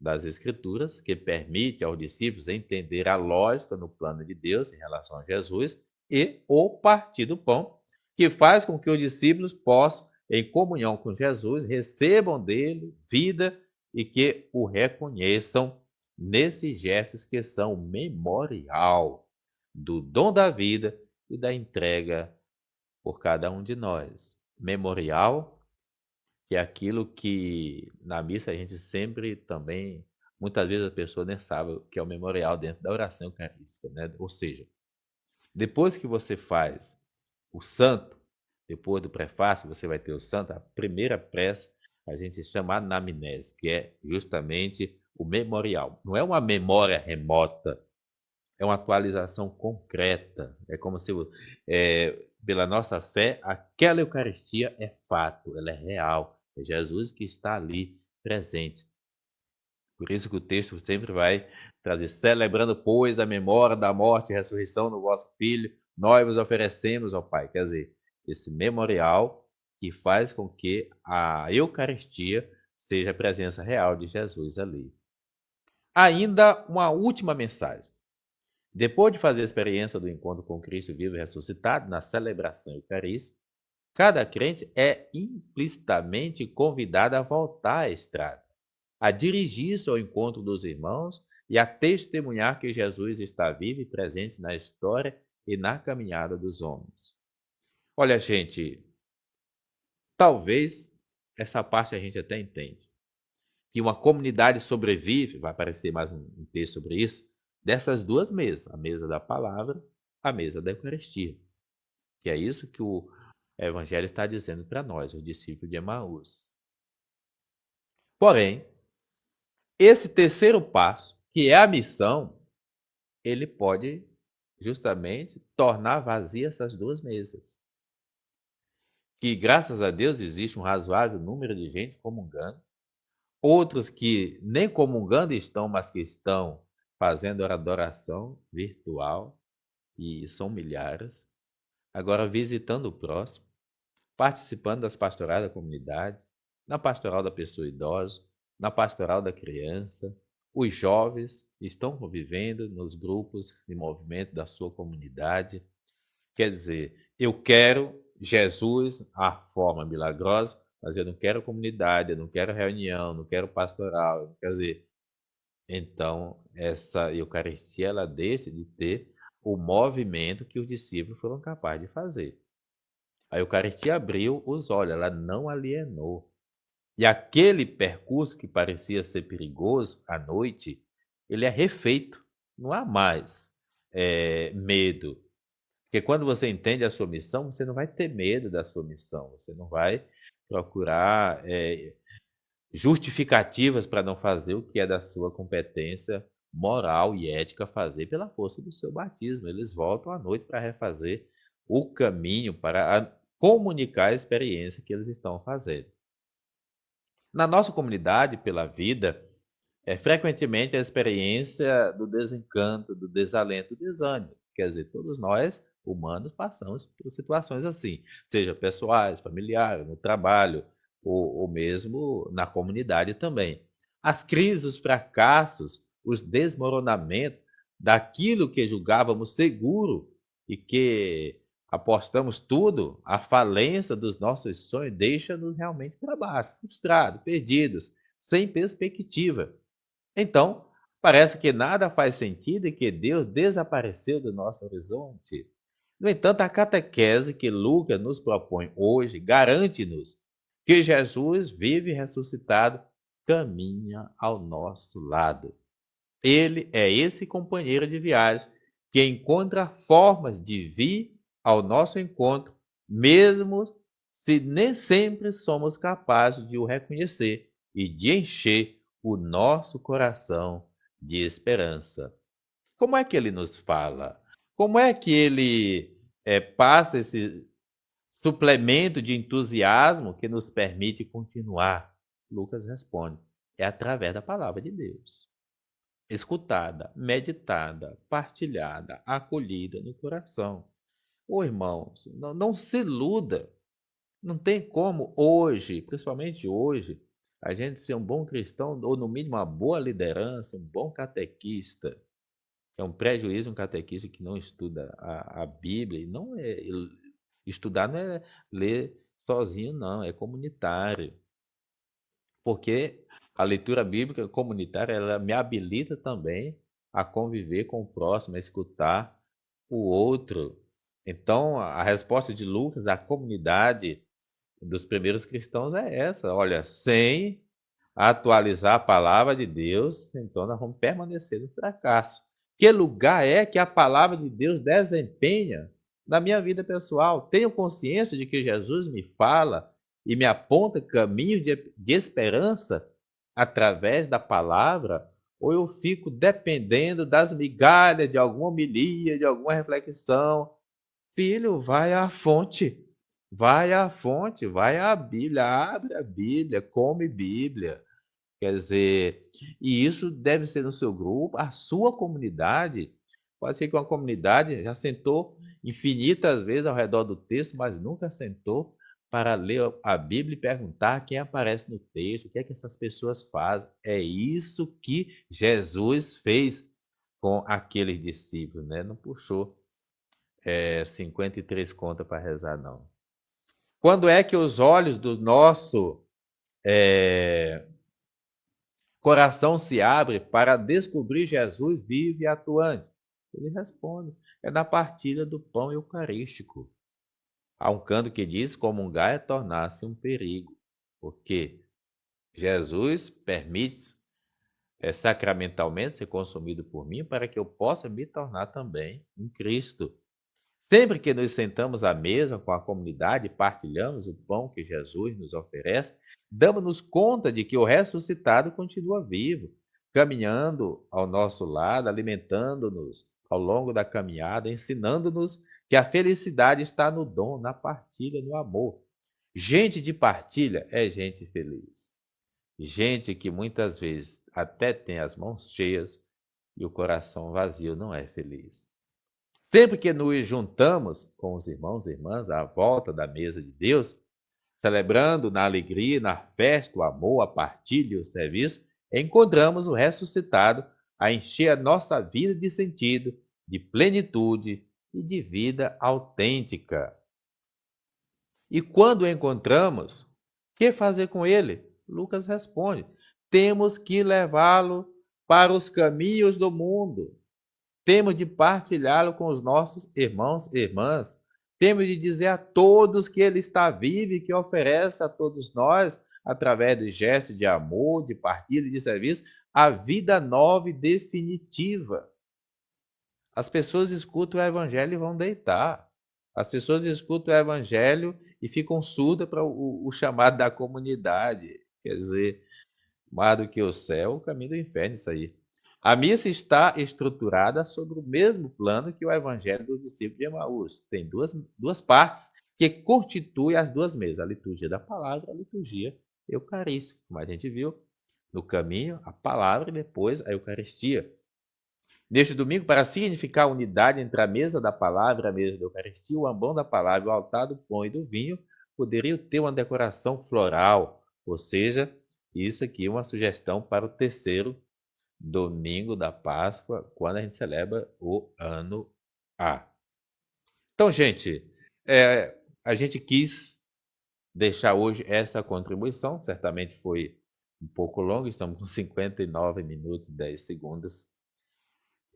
das Escrituras, que permite aos discípulos entender a lógica no plano de Deus em relação a Jesus, e o partir do pão, que faz com que os discípulos possam, em comunhão com Jesus, recebam dele vida e que o reconheçam nesses gestos que são memorial do dom da vida e da entrega por cada um de nós. Memorial, que é aquilo que na missa a gente sempre também muitas vezes a pessoa nem sabe o que é o memorial dentro da oração eucarística, né? Ou seja, depois que você faz o santo, depois do prefácio, você vai ter o santo, a primeira prece a gente chama anamnese, que é justamente o memorial. Não é uma memória remota, é uma atualização concreta. É como se, pela nossa fé, aquela Eucaristia é fato, ela é real. É Jesus que está ali presente. Por isso que o texto sempre vai trazer, celebrando, pois, a memória da morte e ressurreição do vosso Filho, nós vos oferecemos ao Pai. Quer dizer, esse memorial que faz com que a Eucaristia seja a presença real de Jesus ali. Ainda uma última mensagem. Depois de fazer a experiência do encontro com Cristo vivo e ressuscitado na celebração eucarística, cada crente é implicitamente convidado a voltar à estrada, a dirigir-se ao encontro dos irmãos e a testemunhar que Jesus está vivo e presente na história e na caminhada dos homens. Olha, gente, talvez essa parte a gente até entende. Que uma comunidade sobrevive, vai aparecer mais um texto sobre isso, dessas duas mesas, a mesa da palavra, a mesa da Eucaristia. Que é isso que o Evangelho está dizendo para nós, os discípulos de Emaús. Porém, esse terceiro passo, que é a missão, ele pode justamente tornar vazia essas duas mesas. Que, graças a Deus, existe um razoável número de gente comungando, outros que nem comungando estão, mas que estão fazendo adoração virtual, e são milhares, agora visitando o próximo, participando das pastorais da comunidade, na pastoral da pessoa idosa, na pastoral da criança. Os jovens estão convivendo nos grupos de movimento da sua comunidade. Quer dizer, eu quero Jesus, a forma milagrosa, mas eu não quero comunidade, eu não quero reunião, não quero pastoral. Quer dizer, então essa Eucaristia ela deixa de ter o movimento que os discípulos foram capazes de fazer. A Eucaristia abriu os olhos, ela não alienou. E aquele percurso que parecia ser perigoso à noite, ele é refeito. Não há mais medo. Porque quando você entende a sua missão, você não vai ter medo da sua missão. Você não vai procurar justificativas para não fazer o que é da sua competência moral e ética fazer pela força do seu batismo. Eles voltam à noite para refazer o caminho, para comunicar a experiência que eles estão fazendo. Na nossa comunidade, pela vida, frequentemente a experiência do desencanto, do desalento, do desânimo. Quer dizer, todos nós, humanos, passamos por situações assim, seja pessoais, familiares, no trabalho, ou mesmo na comunidade também. As crises, os fracassos, os desmoronamentos daquilo que julgávamos seguro e que apostamos tudo, a falência dos nossos sonhos deixa-nos realmente para baixo, frustrados, perdidos, sem perspectiva. Então, parece que nada faz sentido e que Deus desapareceu do nosso horizonte. No entanto, a catequese que Lucas nos propõe hoje garante-nos que Jesus, vive e ressuscitado, caminha ao nosso lado. Ele é esse companheiro de viagem que encontra formas de vir ao nosso encontro, mesmo se nem sempre somos capazes de o reconhecer e de encher o nosso coração de esperança. Como é que ele nos fala? Como é que ele passa esse suplemento de entusiasmo que nos permite continuar? Lucas responde: é através da palavra de Deus. Escutada, meditada, partilhada, acolhida no coração. Irmãos, não se iluda. Não tem como hoje, principalmente hoje, a gente ser um bom cristão, ou no mínimo uma boa liderança, um bom catequista. É um prejuízo um catequista que não estuda a Bíblia. E não é, estudar não é ler sozinho, não, é comunitário. Porque a leitura bíblica comunitária ela me habilita também a conviver com o próximo, a escutar o outro. Então, a resposta de Lucas à comunidade dos primeiros cristãos é essa: olha, sem atualizar a palavra de Deus, então nós vamos permanecer no fracasso. Que lugar é que a palavra de Deus desempenha na minha vida pessoal? Tenho consciência de que Jesus me fala e me aponta caminho de esperança através da palavra? Ou eu fico dependendo das migalhas de alguma homilia, de alguma reflexão? Filho, vai à fonte. Vai à fonte, vai à Bíblia, abre a Bíblia, come Bíblia. Quer dizer, e isso deve ser no seu grupo, a sua comunidade. Pode ser que uma comunidade já sentou infinitas vezes ao redor do texto, mas nunca sentou para ler a Bíblia e perguntar quem aparece no texto, o que é que essas pessoas fazem. É isso que Jesus fez com aqueles discípulos, né? Não puxou 53 contas para rezar, não. Quando é que os olhos do nosso coração se abre para descobrir Jesus vivo e atuante? Ele responde: é na partilha do pão eucarístico. Há um canto que diz: comungar é tornar-se um perigo, porque Jesus permite sacramentalmente ser consumido por mim para que eu possa me tornar também um Cristo. Sempre que nos sentamos à mesa com a comunidade e partilhamos o pão que Jesus nos oferece, damos-nos conta de que o ressuscitado continua vivo, caminhando ao nosso lado, alimentando-nos ao longo da caminhada, ensinando-nos que a felicidade está no dom, na partilha, no amor. Gente de partilha é gente feliz. Gente que muitas vezes até tem as mãos cheias e o coração vazio não é feliz. Sempre que nos juntamos com os irmãos e irmãs à volta da mesa de Deus, celebrando na alegria, na festa, o amor, a partilha e o serviço, encontramos o ressuscitado a encher a nossa vida de sentido, de plenitude e de vida autêntica. E quando o encontramos, o que fazer com ele? Lucas responde: temos que levá-lo para os caminhos do mundo. Temos de partilhá-lo com os nossos irmãos e irmãs. Temos de dizer a todos que ele está vivo e que oferece a todos nós, através de gestos de amor, de partilha e de serviço, a vida nova e definitiva. As pessoas escutam o evangelho e vão deitar. As pessoas escutam o evangelho e ficam surdas para o chamado da comunidade. Quer dizer, mais do que o céu, o caminho do inferno, isso aí. A missa está estruturada sobre o mesmo plano que o Evangelho dos discípulos de Emaús. Tem duas partes que constituem as duas mesas: a liturgia da palavra e a liturgia eucarística. Como a gente viu, no caminho, a palavra e depois a Eucaristia. Neste domingo, para significar a unidade entre a mesa da palavra e a mesa da Eucaristia, o ambão da palavra, o altar do pão e do vinho poderiam ter uma decoração floral, ou seja, isso aqui é uma sugestão para o terceiro domingo da Páscoa, quando a gente celebra o ano A. Então, gente, a gente quis deixar hoje essa contribuição, certamente foi um pouco longa, estamos com 59 minutos e 10 segundos.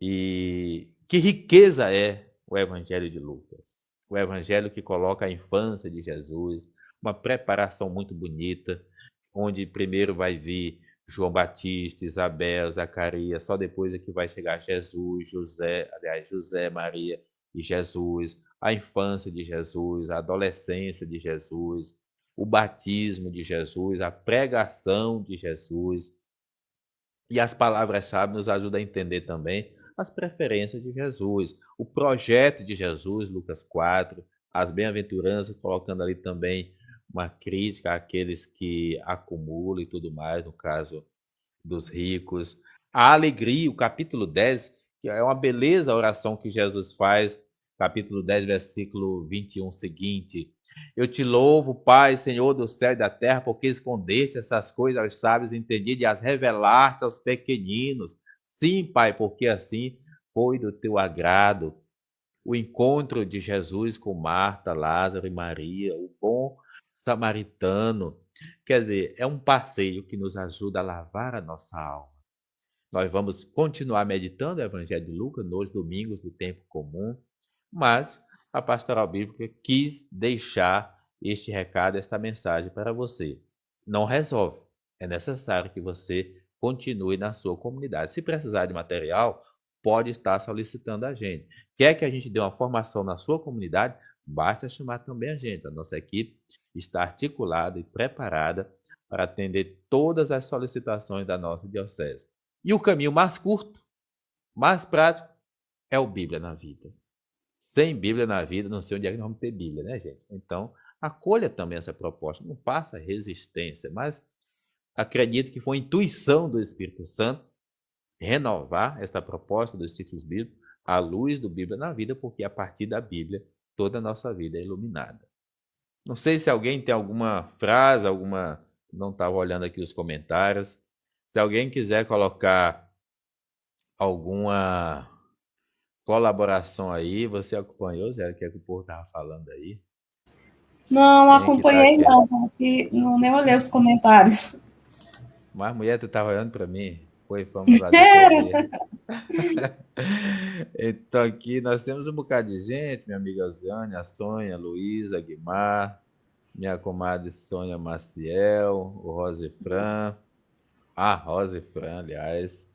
E que riqueza é o Evangelho de Lucas. O Evangelho que coloca a infância de Jesus, uma preparação muito bonita, onde primeiro vai vir João Batista, Isabel, Zacarias, só depois é que vai chegar Jesus, José, Maria e Jesus, a infância de Jesus, a adolescência de Jesus, o batismo de Jesus, a pregação de Jesus. E as palavras-chave nos ajudam a entender também as preferências de Jesus, o projeto de Jesus, Lucas 4, as bem-aventuranças, colocando ali também uma crítica àqueles que acumulam e tudo mais, no caso dos ricos. A alegria, o capítulo 10, que é uma beleza a oração que Jesus faz, capítulo 10, versículo 21 seguinte: eu te louvo, Pai, Senhor do céu e da terra, porque escondeste essas coisas aos sábios entendidos e as revelaste aos pequeninos. Sim, Pai, porque assim foi do teu agrado. O encontro de Jesus com Marta, Lázaro e Maria, o bom samaritano. Quer dizer, é um passeio que nos ajuda a lavar a nossa alma. Nós vamos continuar meditando o Evangelho de Lucas nos domingos do tempo comum, mas a Pastoral Bíblica quis deixar este recado, esta mensagem para você. Não resolve, é necessário que você continue na sua comunidade. Se precisar de material, pode estar solicitando a gente. Quer que a gente dê uma formação na sua comunidade? Basta chamar também a gente. A nossa equipe está articulada e preparada para atender todas as solicitações da nossa diocese. E o caminho mais curto, mais prático, é o Bíblia na Vida. Sem Bíblia na vida, não sei onde é que nós vamos ter Bíblia, né, gente? Então, acolha também essa proposta. Não faça resistência, mas acredito que foi intuição do Espírito Santo renovar esta proposta dos ciclos bíblicos à luz do Bíblia na Vida, porque a partir da Bíblia toda a nossa vida é iluminada. Não sei se alguém tem alguma frase, não estava olhando aqui os comentários. Se alguém quiser colocar alguma colaboração aí, você acompanhou, Zé, o que é que o povo estava falando aí? Não, Quem é que tá acompanhei aqui? não, porque nem olhei os comentários. Mas mulher, tu estava olhando para mim? Vamos lá, Era. deixa eu ver. Então aqui nós temos um bocado de gente, minha amiga Zânia, a Sônia, a Luísa, a Guimar, minha comadre Sônia Maciel, o Rosefran, a Rosefran, aliás,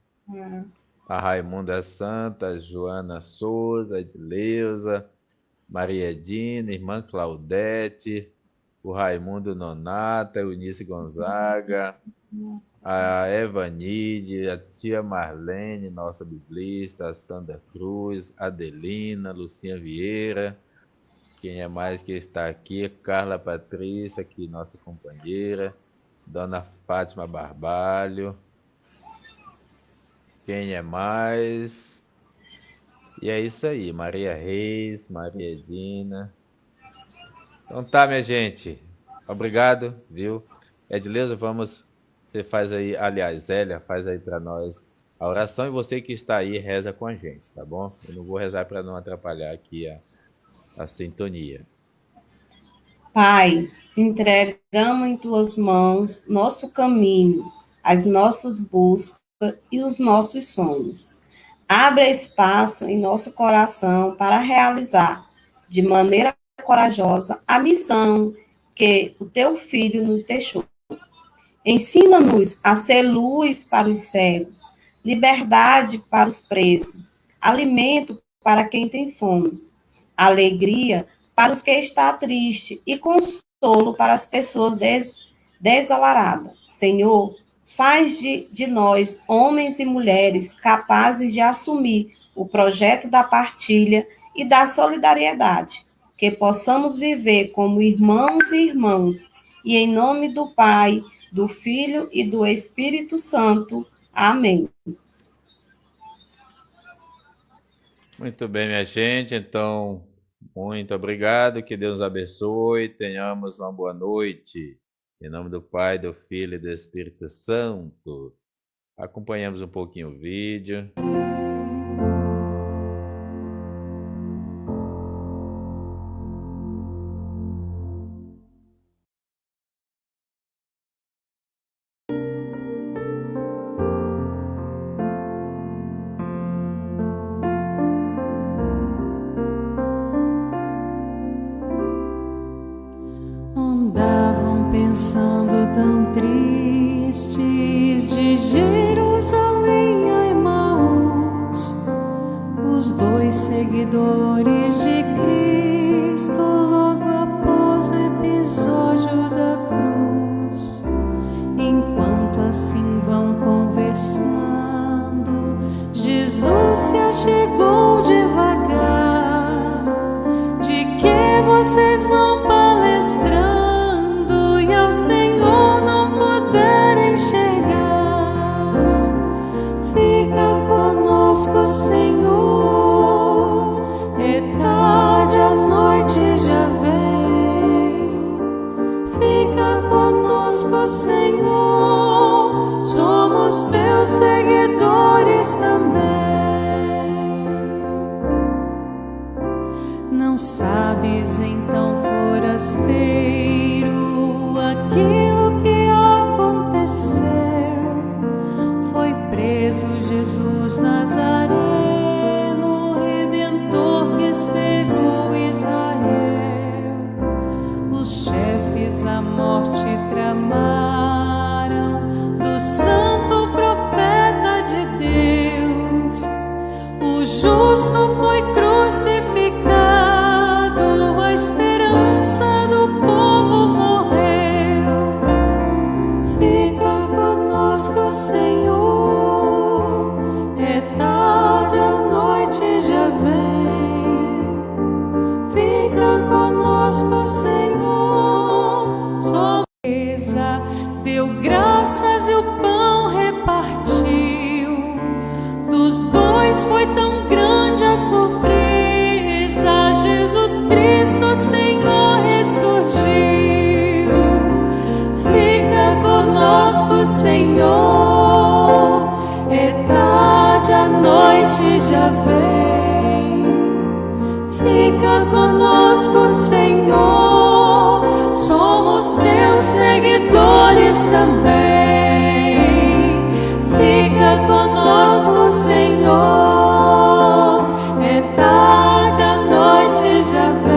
a Raimunda Santa, a Joana Souza, a Edileuza, Maria Edina, irmã Claudete, o Raimundo Nonata, o Eunice Gonzaga, a Evanide, a tia Marlene, nossa biblista, a Sandra Cruz, a Adelina, Lucinha Vieira, quem é mais que está aqui? Carla Patrícia, aqui nossa companheira, Dona Fátima Barbalho, quem é mais? E é isso aí, Maria Reis, Maria Edina. Então tá, minha gente, obrigado, viu? Edileuza, você faz aí, aliás, Zélia, faz aí para nós a oração e você que está aí reza com a gente, tá bom? Eu não vou rezar para não atrapalhar aqui a sintonia. Pai, entregamos em tuas mãos nosso caminho, as nossas buscas e os nossos sonhos. Abra espaço em nosso coração para realizar de maneira corajosa a missão que o teu Filho nos deixou. Ensina-nos a ser luz para os cegos, liberdade para os presos, alimento para quem tem fome, alegria para os que estão tristes e consolo para as pessoas desolaradas. Senhor, faz de nós homens e mulheres capazes de assumir o projeto da partilha e da solidariedade, que possamos viver como irmãos e irmãs, e em nome do Pai, do Filho e do Espírito Santo. Amém. Muito bem, minha gente. Então, muito obrigado. Que Deus abençoe. Tenhamos uma boa noite. Em nome do Pai, do Filho e do Espírito Santo. Acompanhamos um pouquinho o vídeo. Andavam pensando tão tristes de Jerusalém a Emaús, os dois seguidores de Cristo logo após o episódio da cruz. Enquanto assim vão conversando, Jesus se achegou devagar. De que vocês vão palestrando e ao Senhor não puderem chegar? Fica conosco, Senhor, é tarde, a noite já vem. Fica conosco, Senhor, somos teus seguidores também. Não sabes então, forasteiro, aquilo que aconteceu? Foi preso Jesus Nazareno, Redentor que esperou Israel. Os chefes a morte tramaram, justo foi crucificado, a esperança do povo morreu. Fica conosco, Senhor, é tarde, a noite já vem. Fica conosco, Senhor, só mesa deu graças e o pão repartiu. Dos dois foi tão grande a surpresa, Jesus Cristo, Senhor, ressurgiu. Fica conosco, Senhor, é tarde, a noite já vem. Fica conosco, Senhor, somos teus seguidores também. Fica conosco, Senhor, é tarde, a noite já vem.